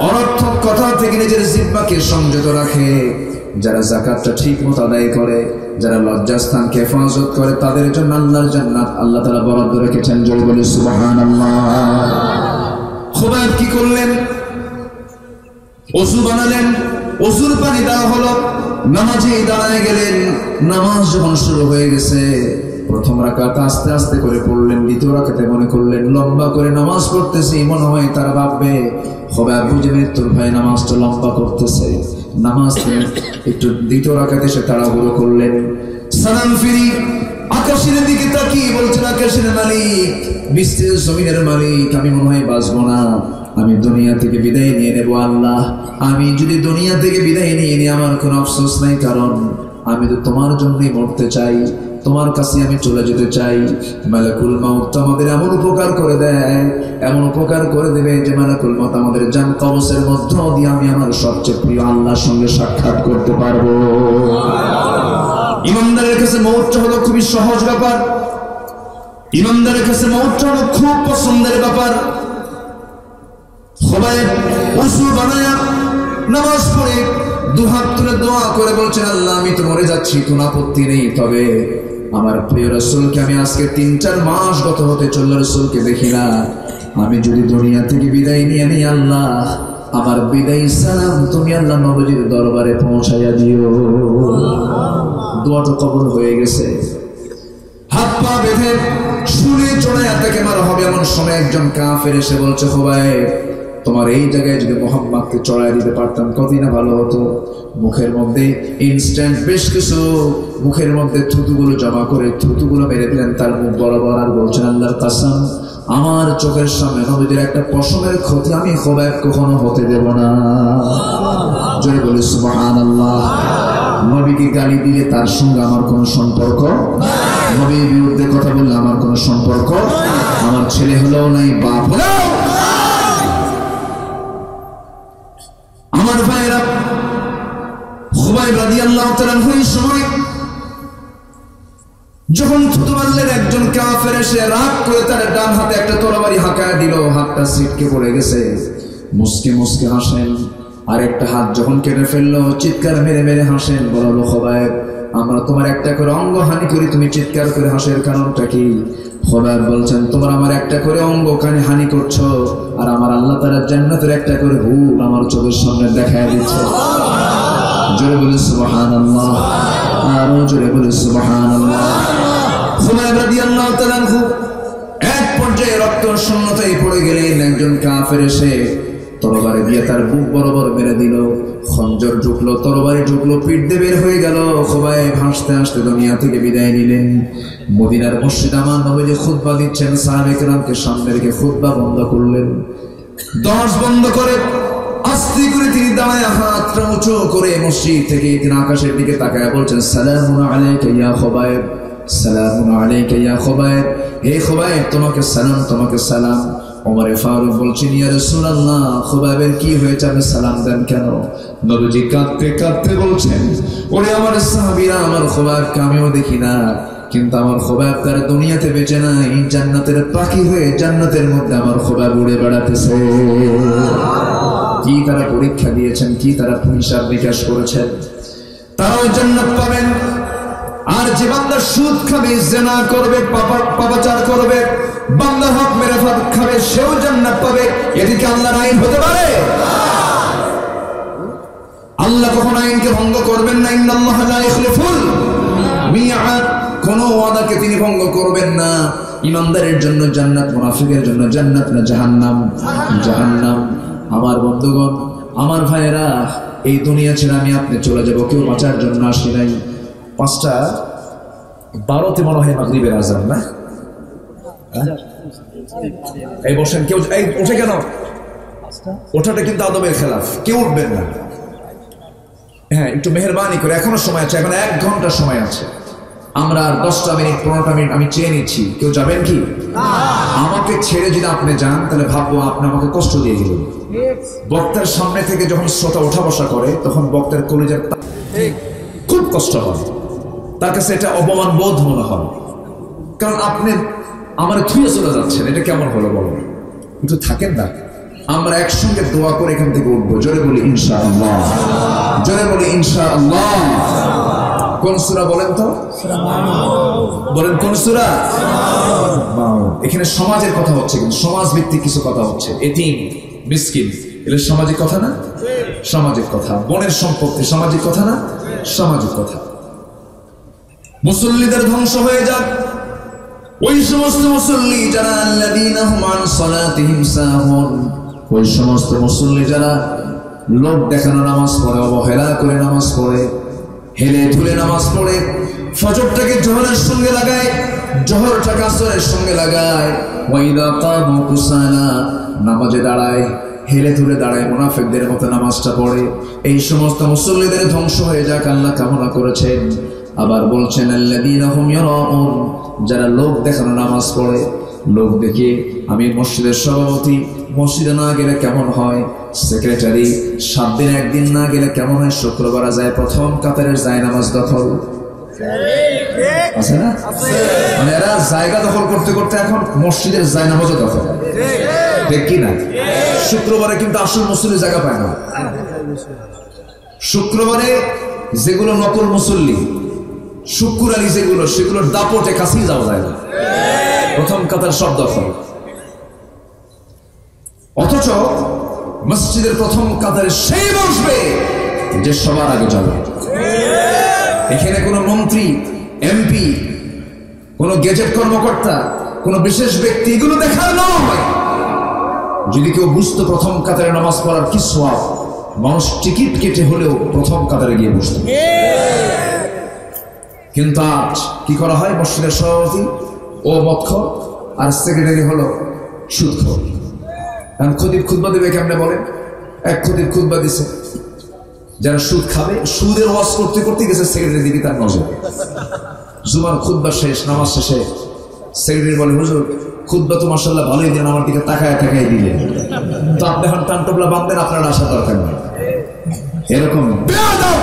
অনর্থক কথা থেকে নিজের জিহ্বাকে সংযত রাখে, যারা যাকাতটা ঠিক মতো আদায় করে, যারা লজ্জাস্থানকে হেফাজত করে, তাদের জন্য আল্লাহর জান্নাত আল্লাহ তাআলা বরাদ্দ রেখেছেন। জোরে বলি সুবহানাল্লাহ। খোবাইব কি করলেন? ওযু বানালেন, ওযুর পানি দেওয়া হলো, নামাজে দাঁড়ায় গেলেন। নামাজ যখন শুরু হয়ে গেছে, প্রথম রাকাত আস্তে আস্তে করে পড়লেন, দ্বিতীয় রাকাতে মনে করলেন লম্বা করে নামাজ পড়তেছি, মনে হয় তারা ভাববে খোবাইব বুঝে মৃত্যুর ভয়ে নামাজটা লম্বা করতেছে। নামাজ একটু দ্বিতীয় রাকাতে সে তাড়াহুড়ো করলেন। সালাম ফিরি আকাশের দিকে তাকিয়ে বলছেন আকাশের মালিক, বিস্তীর্ণ জমিনের মালিক, আমি মনে হয় বাঁচবো না, আমি দুনিয়া থেকে বিদায় নিয়ে নেব। আল্লাহ আমি যদি দুনিয়া থেকে বিদায় নিয়ে নিই আমার কোনো আফসোস নাই, কারণ আমি তো তোমার জন্যই মরতে চাই, তোমার কাছে আমি চলে যেতে চাই। মালাকুল মাউত আমাদের এমন উপকার করে দেয়, এমন উপকার করে দেবে যে মালাকুল মাউত আমাদের জান কবজের মধ্য দিয়ে আমি আমার সবচেয়ে প্রিয় আল্লাহর সঙ্গে সাক্ষাৎ করতে পারবো। ইমানদারের কাছে মওতটা হলো খুবই সহজ ব্যাপার। ইমানদারের কাছে মওতটা হলো খুব পছন্দের ব্যাপার। খোবাইব ওযু বানায়া নামাজ পড়ে দুহাত তুলে দোয়া করে বলছেন আল্লাহ আমি তো মরে যাচ্ছি, কোনো আপত্তি নেই, তবে আমার প্রিয় রাসূলকে আমি আজকে 3-4 মাস গত হতে চলল, রাসূলকে দেখি না, আমি যদি দুনিয়া থেকে বিদায় নিয়ে নিই আল্লাহ আমার বিদায় সালাম তুমি আল্লাহ নবীর দরবারে পৌঁছাইয়া দিও। দোয়াটা কবুল হয়ে গেছে। হাত পা বেঁধে শুনে চড়াইয়া তাকে মারা হবে এমন সময় একজন কাফের এসে বলছে খোবাইব তোমার এই জায়গায় যদি মুহাম্মদকে চড়াই দিতে পারতাম কতই না ভালো হতো। মুখের মধ্যে ইনস্ট্যান্ট বেশ কিছু মুখের মধ্যে থুতুগুলো জমা করে থুতুগুলো মেরে দিলেন তার মুখ বরাবর, আর বলছেন আল্লাহর কসম আমার চোখের সামনে নবীদের একটা পশমের ক্ষতি আমি খোবাইব কখনো হতে দেব না। জোরে বলি সুবহানাল্লাহ। নবীকে গালি দিলে তার সঙ্গে আমার কোনো সম্পর্ক, নবীর বিরুদ্ধে কথা বললে আমার কোনো সম্পর্ক, আমার ছেলে হলেও নাই, বাপ হলেও। আমার ভাইরা খোবাইব রাদিয়াল্লাহু তাআলা ওই সময় যখন থুতু মারলেন, একজন কাফের এসে রাগ করে তার ডান হাতে একটা তরবারি হাঁকায় দিল, হাতটা ছিটকে পড়ে গেছে। মুসকে মুসকে হাসেন। আরেকটা হাত যখন কেটে ফেললো, চিৎকার মেরে মেরে হাসেন। বলল, খোবায়েব, আমরা তোমার একটা করে অঙ্গ হানি করি, তুমি চিৎকার করে হাসের কারণটা কি? খোবায়েব বলছেন, তোমরা আমার একটা করে অঙ্গ কানে হানি করছো, আর আমার আল্লাহ তাআলা জান্নাতের একটা করে হুর আমার চোখের সামনে দেখায় দিচ্ছে। জোরে বলে সুবহানাল্লাহ, আরো জোরে বলে সুবহানাল্লাহ। খোবায়েব রাদিয়াল্লাহু তাআলা আনহু এক পর্যায়ে রক্ত শূন্যতায় পড়ে গেলেন। একজন কাফের এসে তরবারি দিয়ে তার বুক বরাবর মেরে দিল। খঞ্জর ঢুকলো, তরবারি ঢুকলো, পিঠ দিয়ে বের হয়ে গেল। খোবায়েব হাসতে হাসতে দুনিয়া থেকে বিদায় নিলেন। মদিনার মসজিদ আমার নবীজি খুতবা দিচ্ছেন, সাহাবায়ে কেরামকে সামনে রেখে খুতবা বন্ধ করলেন। দরজা বন্ধ করে আস্তে করে তিনি দাঁড়ায় হাতটা উঁচু করে মসজিদ থেকে তিনি আকাশের দিকে তাকায় বলছেন, সালামুন আলাইকা ইয়া খোবায়েব, সালামুন আলাইকা ইয়া খোবায়েব, হে খোবায়েব, তোমাকে সালাম, তোমাকে সালাম। ওমর ফারুক বলছেন, ইয়া রাসূলুল্লাহ, খোবায়েবের কি হয়েছে, আপনি সালাম দেন কেন? নবীজি কাঁদতে কাঁদতে বলছেন, ওরে আমার সাহাবীরা, আমার খোবায়েবকে আমিও দেখি না, কিন্তু আমার খোবায়েব তার দুনিয়াতে বেঁচে নাই, জান্নাতের পাখি হয়ে জান্নাতের মধ্যে আমার খোবায়েব উড়ে বেড়াতেছে। কি তারা পরীক্ষা দিয়েছেন, কি তারা হিসাব নিকাশ করেছেন, তারাও জান্নাত পাবেন। আর যে বান্দা সুদ খাবে, জিনা করবে, পাপাচার করবে, বান্দার হক মেরে খাবে, সেও জান্নাত পাবে। এদিকে আল্লাহর আইন হতে পারে? আল্লাহ কখনো আইনকে ভঙ্গ করবেন না। ইন্নাল্লাহা লা ইখলিফুল মিআদ, কোন ওয়াদাকে তিনি ভঙ্গ করবেন না। ইমানদারের জন্য জান্নাত, মুনাফিকের জন্য জান্নাত না জাহান্নাম? জাহান্নাম। আমার বন্ধুগণ, আমার ভাইয়েরা, এই দুনিয়া ছেড়ে আমি আপনি চলে যাব, কেউ বাঁচার জন্য আসি নাই। 5:12 মনে হয় মাগরিবের আযান, না? এই বসেন, কেউ এই ওঠে কেন? ওঠাটা কিন্তু আদবের খেলাফ, কেউ উঠবেন না। হ্যাঁ, একটু মেহেরবানি করে, এখনো সময় আছে, এখন 1 ঘন্টা সময় আছে। আমরা 10টা মিনিট 15টা মিনিট আমি চেয়ে নিচ্ছি, কেউ যাবেন কি? আমাকে ছেড়ে যদি আপনি যান, তাহলে ভাববো আপনি আমাকে কষ্ট দিয়ে গেলেন। বক্তার সামনে থেকে যখন শ্রোতা ওঠা বসা করে, তখন বক্তার কলিজার খুব কষ্ট হয়, তার কাছে এটা অপমান বোধ মনে হয়। কারণ আপনি আমার থুয়ে চলে যাচ্ছেন, এটা কেমন হলো বলো? একটু থাকেন না, আমরা একসঙ্গে দোয়া করে এখান থেকে উঠবো। জোরে বলি ইনশাআল্লাহ, জোরে বলি ইনশাআল্লাহ। কোন সূরা বলেন তো? বলেন কোন সূরা? এখানে সমাজের কথা হচ্ছে, কিন্তু সমাজ ভিত্তিক কিছু কথা হচ্ছে। এতিম, মিসকিন, এগুলো সামাজিক কথা না? সামাজিক কথা। বনের সম্পত্তি সামাজিক কথা না? সামাজিক কথা। মুসল্লিদের ধ্বংস হয়ে যাক, ওই সমস্ত মুসল্লি যারা আল্লাযীনা হুম আন সালাতিহিম সাহুন, ওই সমস্ত মুসল্লি যারা লোক দেখানো নামাজ পড়ে, অবহেলা করে নামাজ পড়ে, হেলে ধুলে নামাজ পড়ে, ফজরটাকে জোহরের সঙ্গে লাগায়, জোহরটাকে আসরের সঙ্গে লাগায়, ওয়াইদা কামু কুসালা, নামাজে দাঁড়ায়, হেলে ধুলে দাঁড়ায়, মুনাফিকদের মতো নামাজটা পড়ে। এই সমস্ত মুসল্লিদের ধ্বংস হয়ে যাক আল্লাহ কামনা করেছেন। আবার বলছেন আল্লাযীনা হুম ইয়ারাউন, যারা লোক দেখানো নামাজ পড়ে, লোক দেখে। আমি মসজিদের সভাপতি, মসজিদে না গেলে কেমন হয়? সেক্রেটারি 7 দিন 1 দিন না গেলে কেমন হয়? শুক্রবার যায় প্রথম কাতারের যায় নামাজ দখল আছে না? মানে এরা জায়গা দখল করতে করতে এখন মসজিদের যায় নামাজও দখল, ঠিক কি না? শুক্রবারে কিন্তু আসল মুসল্লি জায়গা পায় না। শুক্রবারে যেগুলো নকল মুসল্লি, শুক্র আলী যেগুলো, সেগুলোর দাপটে কাছেই যাওয়া যায় না, প্রথম কাতার সব দখল। অথচ মসজিদের প্রথম কাতারে সেই বসবে যে সবার আগে যাবে। এখানে কোনো মন্ত্রী, এমপি, কোনো গেজেট কর্মকর্তা, কোনো বিশেষ ব্যক্তি, এগুলো দেখার নয়। যদি কেউ বুঝতো প্রথম কাতারে নামাজ পড়ার কি সওয়াব, মানুষ টিকিট কেটে হলেও প্রথম কাতারে গিয়ে বসত। কিন্তু আজ কি করা হয়? মসজিদের সভাপতি ও মদখোর, আর সেক্রেটারি হলো সুদখোর। কারণ খতিব খুতবা দেবে কেমনে বলেন? এক খতিব খুতবা দিছে, যারা সুদ খাবে, সুদের ওয়াজ করতে করতে গেছে সেক্রেটারি দিকে তার নজর। জুমার খুতবা শেষ, নামাজ শেষে সেক্রেটারি বলে, হুজুর খুতবা তো মাশাআল্লাহ ভালোই দিলেন, আমার দিকে তাকায় তাকায় দিলেন, তো আপনি এখন টানটবলা বাঁধবেন, আপনার আসার দরকার নেই। এরকম বেয়াদব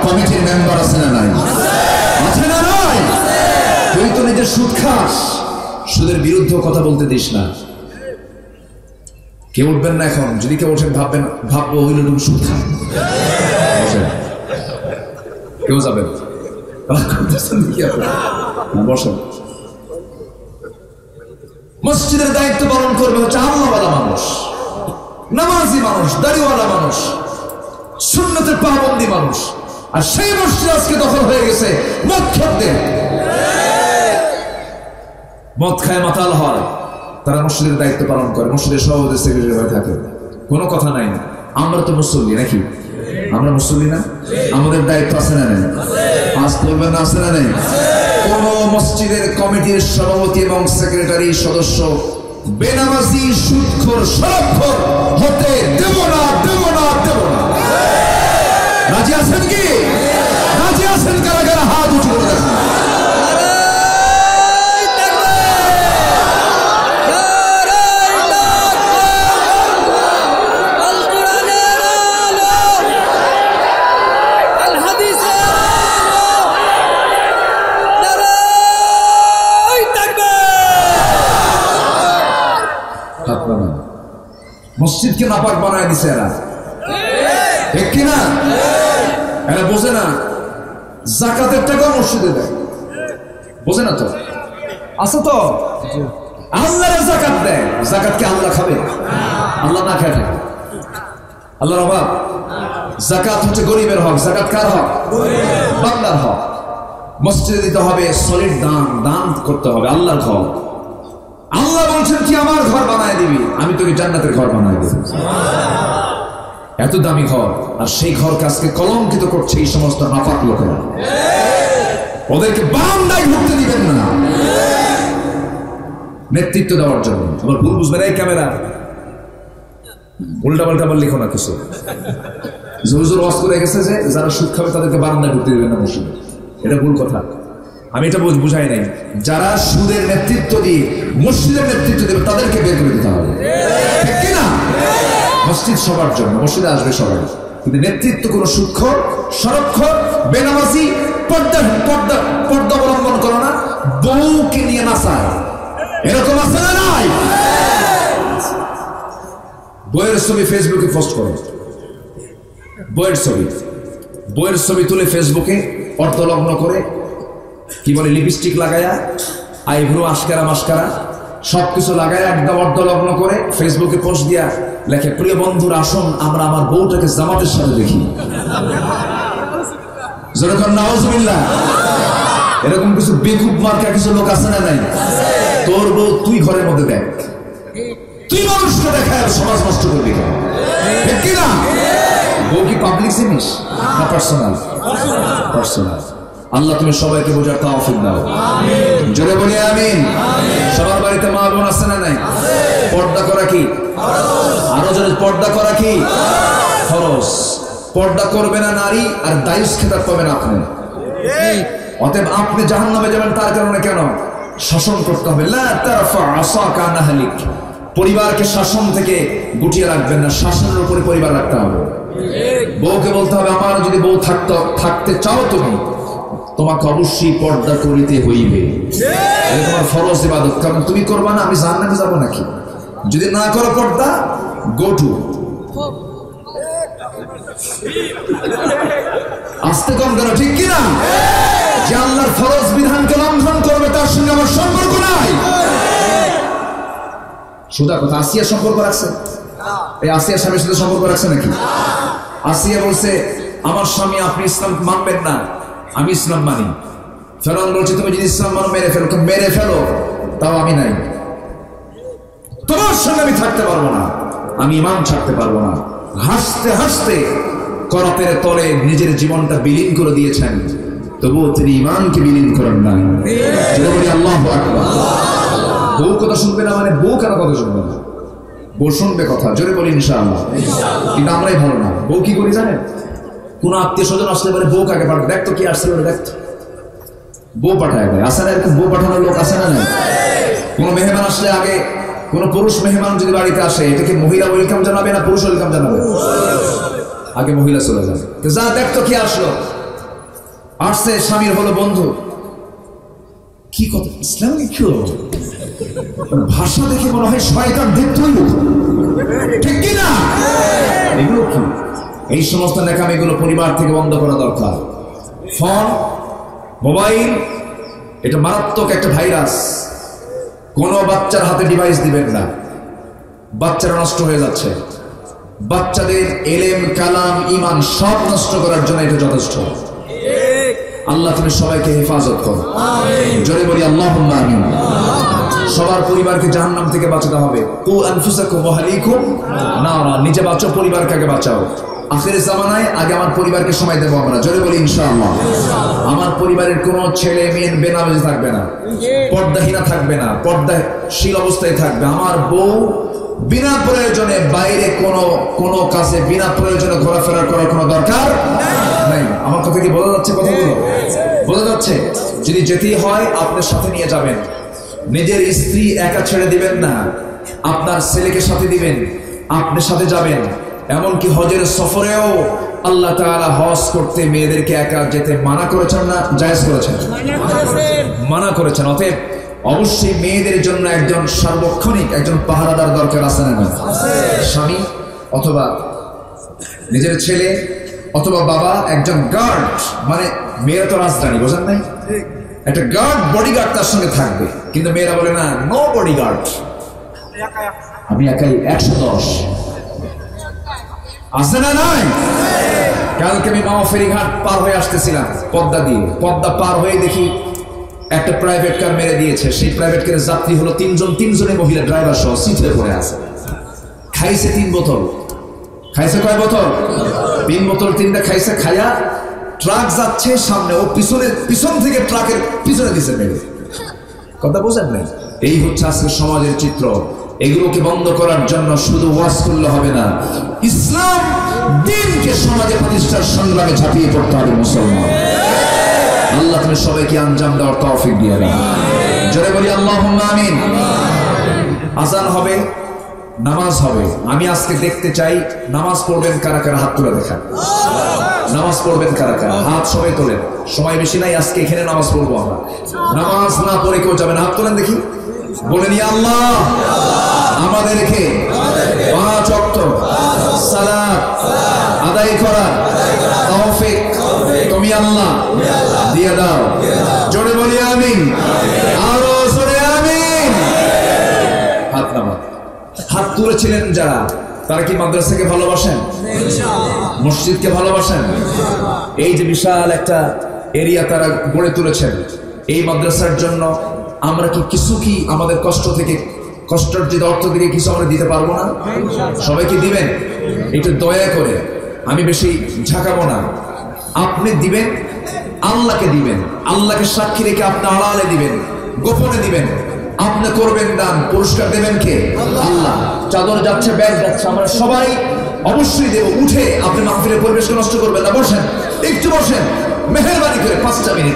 কমিটির মেম্বার আছে না নাই? আছে না নাই? তুই তো নিজের সুদ খাস, সুদের বিরুদ্ধে কথা বলতে দিস না। কেউ উঠবেন না এখন, যদি কেউ ওঠেন ভাববো ওই লোক সুদ খান। কেউ যাবেন বসেন। মসজিদের দায়িত্ব পালন করবে হচ্ছে আল্লাহওয়ালা মানুষ, নামাজি মানুষ, দাড়িওয়ালা মানুষ, সুন্নতের পাবন্দি মানুষ। আর সেই মসজিদ আজকে দখল হয়ে গেছে মদ খেতে। মদ খায় মাতাল হয়, তারা মসজিদের দায়িত্ব পালন করে, মসজিদের সভাপতি সেক্রেটারি হয়ে থাকে, কোনো কথা নাই। আমরা তো মুসল্লি নাকি? আমরা মুসল্লি না? আমাদের দায়িত্ব আছে না নেই? আজ করবেন না, আছে না নেই? কোন মসজিদের কমিটির সভাপতি এবং সেক্রেটারি সদস্য বেনামাজি, সুদখোর, শরাবখোর হতে দেব না, দেব না, দেব না। রাজি আছেন কি? রাজি আছেন কারা কারা? হাত উঁচু করে দেখেন। মসজিদকে নাপাক বানায় দিছে এরা, ঠিক কিনা? এরা বোঝে না যাকাতের টাকা মসজিদে দেয়, বোঝে না তো? আছে তো আল্লাহর যাকাত দেয়, যাকাত কি আল্লাহ খাবে? আল্লাহ না খায় থাকে? আল্লাহর অভাব? যাকাত হচ্ছে গরিবের হক। যাকাত কার হক? বান্দার হক। মসজিদে দিতে হবে সলিড দান, দান করতে হবে, আল্লাহর ঘর। আল্লাহ বলছেন কি আমার ঘর বানায় দিবি, আমি তোকে জান্নাতের ঘর বানায় দেব। এত দামি ঘর, আর সেই ঘরকে আজকে কলঙ্কিত করছে এই সমস্ত নাপাক লোকেরা। ওদেরকে বারান্দায় ঢুকতে দিবেন না নেতৃত্ব দেওয়ার জন্য। আবার ভুল বুঝবেন, এই ক্যামেরা উল্টা পাল্টা আবার লিখো না কিছু। জোর জোর ওয়াজ করে গেছে যে যারা সুদ খাবে তাদেরকে বারান্দায় ঢুকতে দিবেন না মসজিদে, এটা ভুল কথা। আমি এটা বুঝাই নাই। যারা সুদের নেতৃত্ব দিয়ে মসজিদের নেতৃত্ব দেবে তাদেরকে বের করে দিতে হবে, ঠিক কিনা? মসজিদ সবার জন্য, মসজিদে আসবে সবাই, কিন্তু নেতৃত্ব কোনো সুদখোর, শরাবখোর, বেনামাজি, পর্দা অবলম্বন করো না, বউকে নিয়ে নাচায়, এরকম আছে না নাই? বইয়ের ছবি ফেসবুকে পোস্ট করো, বইয়ের ছবি তুলে ফেসবুকে অর্ধলগ্ন করে, কি বলে, লিপস্টিক লাগায়া, আইব্রো আশকারা মাস্কারা সবকিছু লাগায়া একদম অর্ধলগ্ন করে ফেসবুকে পোস্ট দিয়া লেখে, প্রিয় বন্ধুরা আসুন আমরা আমার বউটাকে জামাতের সাথে দেখি। যেরকম নাউজুবিল্লাহ, এরকম কিছু বেকুব মার্কা কিছু লোক আছে না নাই? তোর বউ তুই ঘরের মধ্যে দেখ, তুই মানুষকে দেখায় সমাজ নষ্ট করবি, ঠিক কিনা? বউ কি পাবলিক জিনিস না পার্সোনাল? পার্সোনাল। আল্লাহ তুমি সবাইকে বোঝার তৌফিক দাও, জোরে বলি আমিন। সবার বাড়িতে মা বোন আছে না নাই? পর্দা করা কি? আরো জোরে, পর্দা করা কি? ফরজ। পর্দা করবে না নারী আর দায়ুস খেতাব পাবেন আপনি। অতএব আপনি জাহান্নামে যাবেন তার কারণে কেন? শাসন করতে হবে। লা তারফা আসাকা আন আহলিক, পরিবারকে শাসন থেকে গুটিয়ে রাখবেন না, শাসনের উপরে পরিবার রাখতে হবে। বউকে বলতে হবে আমার যদি বউ থাকতে চাও তুমি, তোমাকে অবশ্যই পর্দা করিতে হইবে, এটা তোমার ফরজ ইবাদত। কারণ তুমি করবা না, আমি জান্নাতে যাবো নাকি? যদি না করো পর্দা, গো টু। আস্তে কম করো, ঠিক কিনা? যে আল্লাহর ফরজ বিধানকে লঙ্ঘন করবে তার সঙ্গে আমার সম্পর্ক নাই। সোজা কথা। আসিয়া সম্পর্ক রাখছে? এই আসিয়া স্বামীর সাথে সম্পর্ক রাখছে নাকি? আসিয়া বলছে আমার স্বামী আপনি ইসলাম মানবেন না, আমি ইসলাম মানি। ফেরাউন বলছে তুমি যদি ইসলাম মানো মেরে ফেলো। মেরে ফেলো, তাও আমি নাই, তোমার সঙ্গে আমি থাকতে পারবো না, আমি ইমান ছাড়তে পারবো না। হাসতে হাসতে করাতের তলে নিজের জীবনটা বিলীন করে দিয়েছেন, তবুও তিনি ইমানকে বিলীন করেন নাই। আল্লাহু আকবার। বউ কথা শুনবে না মানে বউ কেন কথা শুনবে না? বউ শুনবে কথা, জোরে বলি ইনশাআল্লাহ। কিন্তু আমরাই ভালো না। বউ কি করি জানেন? কোন আত্মীয় স্বজন আসলে পরে বউ কাকে পাঠায়, দেখতো কি আসছে, দেখতো বউ পাঠায় দেয়। আসে না এরকম বউ পাঠানোর লোক? আসে না? নাই। কোন মেহমান আসলে আগে, কোন পুরুষ মেহমান যদি বাড়িতে আসে, এটাকে মহিলা ওয়েলকাম জানাবে না পুরুষ ওয়েলকাম জানাবে? আগে মহিলা চলে যাবে। যা দেখতো কি আসলো, আসছে স্বামীর হলো বন্ধু, কি কথা ইসলামিক ভাষা দেখে মনে হয় শয়তান দেখতে হইল, ঠিক কিনা? এগুলো কি? এই সমস্ত নেকামিগুলো পরিবার থেকে বন্ধ করা দরকার। ফোন, মোবাইল, এটা মারাত্মক একটা ভাইরাস। কোনো বাচ্চার হাতে ডিভাইস দিবেন না, বাচ্চারা নষ্ট হয়ে যাচ্ছে। বাচ্চাদের এলেম, কালাম, ঈমান সব নষ্ট করার জন্য এটা যথেষ্ট। আল্লাহ তুমি সবাইকে হেফাজত করো, জোরে বলি আল্লাহুম্মা আমিন। সবার পরিবারকে জাহান্নাম থেকে বাঁচাতে হবে। কু আনফুসাকুম ওয়া আহলিকুম নারা, নিজে বাঁচো, পরিবারকে আগে বাঁচাও। আখির জামানায় আগে আমার পরিবারকে সময় দেবো আমরা, জোরে বলি ইনশাআল্লাহ। আমার পরিবারের কোনো ছেলে মেয়ে বেনামাজি থাকবে না, পর্দাহীনা থাকবে না, পর্দাশীল অবস্থায় থাকবে। আমার বউ বিনা প্রয়োজনে বাইরে কোনো কাজে বিনা প্রয়োজনে ঘোরাফেরা করার কোনো দরকার নাই। আমার কথা কি বোঝা যাচ্ছে? কথাগুলো বোঝা যাচ্ছে? যদি যেতেই হয় আপনার সাথে নিয়ে যাবেন। নিজের স্ত্রী একা ছেড়ে দিবেন না, আপনার ছেলেকে সাথে দিবেন, আপনি সাথে যাবেন। এমনকি হজের সফরেও আল্লাহ তাআলা হজ করতে মেয়েদেরকে একা যেতে মানা করেছেন না জায়েজ করেছেন? মানা করেছেন। অতএব অবশ্যই মেয়েদের জন্য একজন সার্বক্ষণিক একজন পাহারাদার দরকার আছে না? স্বামী অথবা নিজের ছেলে অথবা বাবা, একজন গার্ড। মানে মেয়েরা তো রাজধানী, বোঝেন নাই? একটা গার্ড, বডিগার্ড তার সঙ্গে থাকবে। কিন্তু মেয়েরা বলে না, নো বডিগার্ড, আমি একাই 110। আছে না নাই? কালকে আমি মামা ফেরিঘাট পার হয়ে আসতেছিলাম পদ্মা দিয়ে। পদ্মা পার হয়ে দেখি একটা প্রাইভেট কার মেরে দিয়েছে। সেই প্রাইভেট কারের যাত্রী হলো তিনজনে মহিলা, ড্রাইভার সহ সিটে পড়ে আছে। খাইছে 3 বোতল। খাইছে কয় বোতল? 3 বোতল। 3টা খাইছে। খায়া ট্রাক যাচ্ছে সামনে, ও পিছন থেকে ট্রাকের পিছনে দিছে মেরে। কথা বোঝেন নাই? এই হচ্ছে আজকে সমাজের চিত্র। এগুলোকে বন্ধ করার জন্য শুধু ওয়াজ করলে হবে না, ইসলাম দ্বীনকে সমাজে প্রতিষ্ঠার সংগ্রামে ঝাঁপিয়ে পড়তে হবে মুসলমান। আল্লাহ তুমি সবাইকে আঞ্জাম দেওয়ার তৌফিক দিয়ে দাও, জোরে বলি আল্লাহুম্মা আমিন। আজান হবে, নামাজ হবে। আমি আজকে দেখতে চাই নামাজ পড়বেন কারা কারা, হাত তুলে দেখান। নামাজ পড়বেন কারা কারা, হাত সবাই তোলেন। সময় বেশি নাই, আজকে এখানে নামাজ পড়বো আমরা। নামাজ না পড়ে কেউ যাবেন, হাত তোলেন দেখি। বলেন ইয়া আল্লাহ, আমাদেরকে 5 ওয়াক্ত সালাত আদায় করার তৌফিক তুমি আল্লাহ দিয়ে দাও, জোরে বলি আমিন। আরো জোরে আমিন। হাত নামান। হাত তুলেছিলেন যারা, তারা কি মাদ্রাসাকে ভালোবাসেন? মসজিদকে ভালোবাসেন? এই যে বিশাল একটা এরিয়া তারা গড়ে তুলেছেন এই মাদ্রাসার জন্য, আমরা কি আমাদের কষ্টার্জিত অর্থ থেকে কিছু আমরা দিতে পারবো না? সবাইকে দিবেন। একটু দয়া করে, আমি বেশি ঝাঁকাবো না। আপনি দিবেন, আল্লাহকে দিবেন। আল্লাহকে সাক্ষী রেখে আপনি আড়ালে দিবেন, গোপনে দিবেন। আপনি করবেন দান, পুরস্কার দেবেন কে? আল্লাহ। চাদর যাচ্ছে, ব্যাগ যাচ্ছে, আমরা সবাই অবশ্যই দেব। উঠে আপনি মাহফিলের পরিবেশকে নষ্ট করবেন না, বসেন, একটু বসেন, মেহেরবানি করে 5টা মিনিট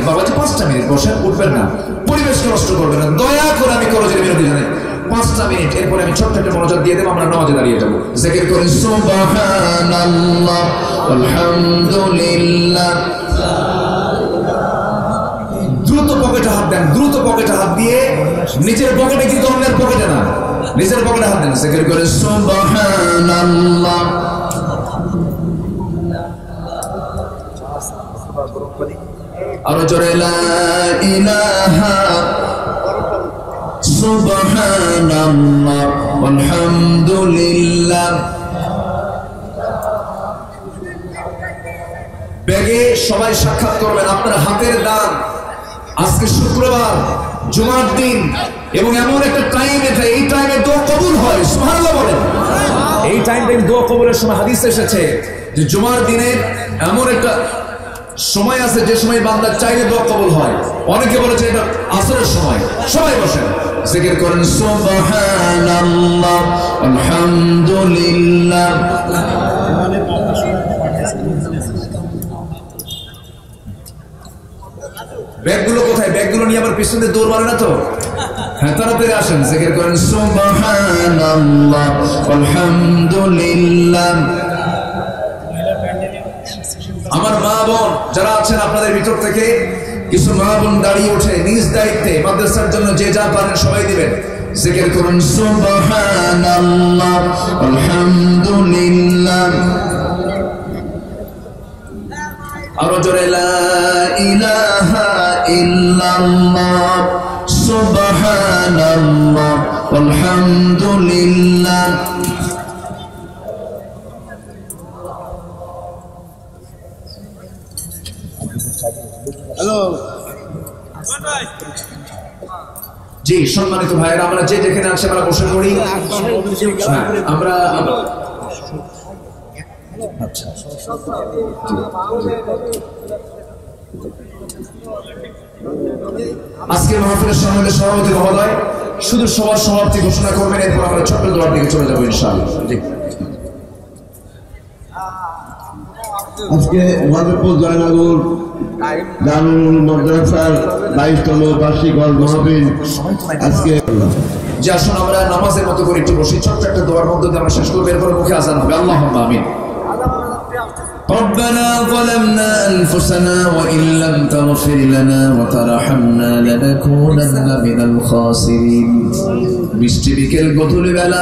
বাবাজি, 5টা মিনিট বসেন, উঠবেন না, পরিবেশকে নষ্ট করবেন না, দয়া করে। আমি করজের বিরোধী জানেন, 5টা মিনিট। এরপরে আমি ছোট্ট একটা মনোযোগ দিয়ে দেবো, আমরা নামাজে দাঁড়িয়ে যাবো। জিকির করেন সুবহানাল্লাহ আলহামদুলিল্লাহ। দ্রুত পকেটে হাত দেন, দ্রুত পকেটে হাত দিয়ে, নিজের পকেটে কিন্তু অন্যের পকেটে না, নিজের পকেটে হাত দেন। জিকির করেন সুবহানাল্লাহ। আরো জোরে লা ইলাহা সুবহানাল্লাহ আলহামদুলিল্লাহ। ব্যাগে সবাই সাক্ষাৎ করবেন, আপনার হাতের দান। আজকে শুক্রবার, জুমার দিন, এবং এমন একটা টাইম, এই টাইমে দোয়া কবুল হয়। সুবহানাল্লাহ বলেন। এই টাইমটা দোয়া কবুলের সময় হাদিসে এসেছে যে জুমার দিনের এমন একটা সময় আছে যে সময় বান্দা চাইলে দোয়া কবুল হয়। অনেকে বলেছে এটা আসরের সময়। সবাই বসেন, জিকির করেন সুবহানাল্লাহ আলহামদুলিল্লাহ। ব্যাগগুলো কোথায়? ব্যাগগুলো নিয়ে আবার পিছনে দৌড় মারে না তো? হ্যাঁ, তাড়াতাড়ি আসেন, জিকির করেন সুবহানাল্লাহ আলহামদুলিল্লাহ। আমার মা বোন যারা আছেন, আপনাদের ভিতর থেকে কিছু মা বোন দাঁড়িয়ে ওঠে নিজ দায়িত্বে মাদ্রাসার জন্য যে যা পারেন সবাই দিবেন। জিকির করুন সুবহানাল্লাহ আলহামদুলিল্লাহ, আরো জোরে লা ইলাহা ইল্লাল্লাহ সুবহানাল্লাহ আলহামদুলিল্লাহ। হ্যালো জি সম্মানিত ভাইয়েরা, আমরা যে যেখানে আছে আমরা বসে পড়ি। আমরা আচ্ছা আজকে মাহফিলের সম্বন্ধে সভাপতি মহোদয় শুধু সবার সমাপ্তি ঘোষণা করবেন, এরপর আমরা ছোট্ট দোয়ার দিকে চলে যাবো ইনশাআল্লাহ। আজকে মাদারপুর জয়নগর দারুল মাদ্রাসার 22তম বার্ষিক ওয়াজ মাহফিল আজকে। যে আসুন আমরা নামাজের মতো করে একটু বসি, ছোট্ট একটা দোয়ার মধ্যে দিয়ে আমরা শেষ করবো, এরপর মুখে আজান হবে। আল্লাহুম্মা আমিন। ربنا ظلمنا أنفسنا وإن لم تغفر لنا وترحمنا لنكونن من الخاسرين। বৃষ্টি বিকেল গধূলি বেলা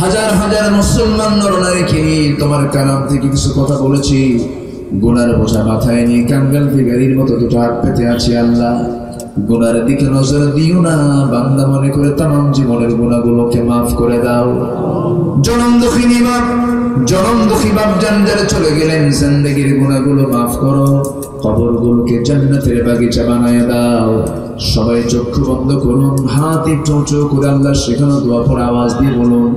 হাজার হাজার মুসলমান নরনারীকে তোমার কালাম থেকে কিছু কথা বলেছি, গুনার বোঝা মাথায় নিয়ে কাঙ্গাল ফিগারির মতো দুটো হাত পেতে আছি। আল্লাহ গুনার দিকে নজর দিও না, বান্দা মনে করে তামাম জীবনের গুনাহগুলোকে মাফ করে দাও। জনম দুঃখিনী বাপ, জনম দুঃখী বাপ জানজারে চলে গেলেন, জিন্দেগির গুনাহগুলো মাফ করো, কবরগুলোকে জান্নাতের বাগিচা বানায় দাও। সবাই চক্ষু বন্ধ করুন, হাত একটু উঁচু করে আল্লাহ শেখানো দোয়া পড়ে আওয়াজ দিয়ে বলুন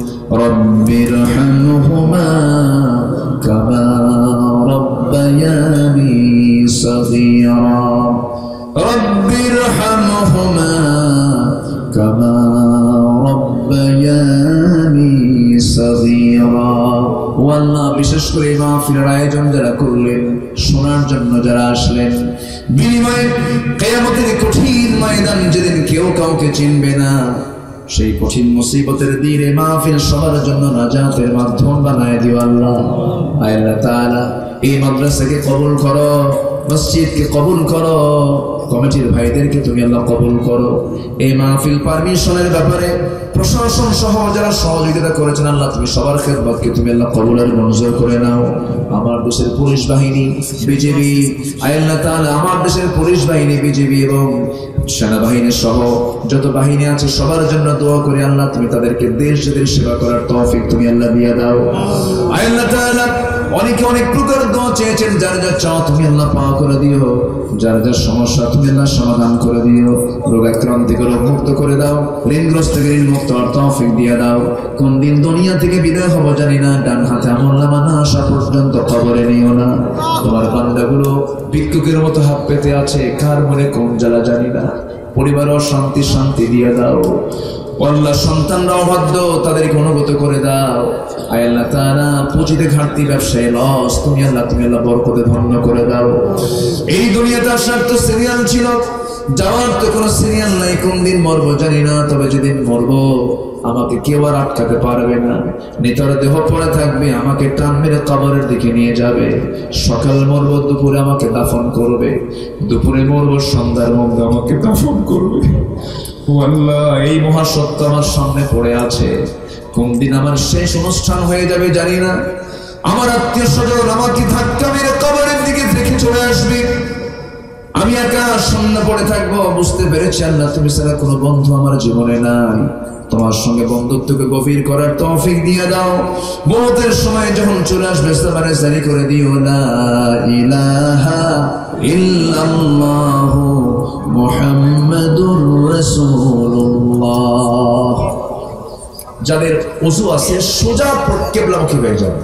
রব্বিরহামহুমা কামা রব্বায়ানি সগীরা, রব্বিরহামহুমা কামা রব্বায়ানি সগীরা। ও আল্লাহ, বিশেষ করে এই মাহফিলের আয়োজন যারা করলেন, শোনার জন্য যারা আসলেন, বিনিময়ে কিয়ামতের কঠিন ময়দান যেদিন কেউ কাউকে চিনবে না, সেই কঠিন মুসিবতের দিনে মাহফিল সবার জন্য নাজাতের মাধ্যম বানায় দিও আল্লাহ। আল্লাহ তাআলা এই মাদ্রাসাকে কবুল করো, মসজিদকে কবুল করো, কমিটির ভাইদেরকে তুমি আল্লাহ কবুল করো। এই মাহফিল পারমিশনের ব্যাপারে প্রশাসন সহ যারা সহযোগিতা করেছেন আল্লাহ তুমি সবার খেদমতকে তুমি আল্লাহ কবুলের মঞ্জুর করে নাও। আমার দেশের পুলিশ বাহিনী বিজিবি, আল্লাহ তাআলা আমার দেশের পুলিশ বাহিনী বিজিবি এবং সেনাবাহিনী সহ যত বাহিনী আছে সবার জন্য দোয়া করে আল্লাহ তুমি তাদেরকে দেশ জাতির সেবা করার তৌফিক তুমি আল্লাহ দিয়ে দাও। আল্লাহ তাআলা অনেকে অনেক প্রকার দোয়া চেয়েছেন, যার যা চাও তুমি আল্লাহ পাওয়া করে দিও, যার যা সমস্যা তুমি আল্লাহ সমাধান করে দিও, রোগাক্রান্ত থেকে রোগ মুক্ত করে দাও, ঋণগ্রস্ত থেকে ঋণ মুক্ত আর তৌফিক দিয়ে দাও। কোন দিন দুনিয়া থেকে বিদায় হবো জানি না, ডান হাতে আমলনামা না আসা পর্যন্ত কবরে নিও না। তোমার বান্দাগুলো ভিক্ষুকের মতো হাত পেতে আছে, কার মনে কোন জ্বালা জানি না, পরিবারও শান্তি শান্তি দিয়ে দাও। আল্লাহ সন্তানরা অবাধ্য, তাদেরকে অনুগত করে দাও। আয় আল্লাহ তাআলা পুঁজিতে ঘাটতি, ব্যবসায় লস, তুমি আল্লাহ বরকতে ধন্য করে দাও। এই দুনিয়াতে আসার তো সিরিয়াল ছিল, যাওয়ার তো কোনো সিরিয়াল নাই। কোন দিন মরবো জানি না, তবে যেদিন মরবো আমাকে কেউ আর আটকাতে পারবে না। নেতার দেহ পড়ে থাকবে, আমাকে টান মেরে কবরের দিকে নিয়ে যাবে। সকাল মরবো, দুপুরে আমাকে দাফন করবে, দুপুরে মরবো, সন্ধ্যার মধ্যে আমাকে দাফন করবে। ও আল্লাহ, এই মহাসত্য আমার সামনে পড়ে আছে। কোন দিন আমার শেষ অনুষ্ঠান হয়ে যাবে জানি না। আমার আত্মীয় স্বজন আমাকে ধাক্কা মেরে কবরের দিকে রেখে চলে আসবে, আমি একা শূন্য পড়ে থাকবো। বুঝতে পেরেছি আল্লাহ তুমি ছাড়া কোনো বন্ধু আমার জীবনে নাই, তোমার সঙ্গে বন্ধুত্বকে গভীর করার তৌফিক দিয়ে দাও। মওতের সময় যখন চলে আসবে সাবারে জারি করে দিও লা ইলাহা ইল্লাল্লাহু মুহাম্মাদুর রাসূলুল্লাহ। যাদের ওযু আছে সোজা কিবলামুখী হয়ে যাবে।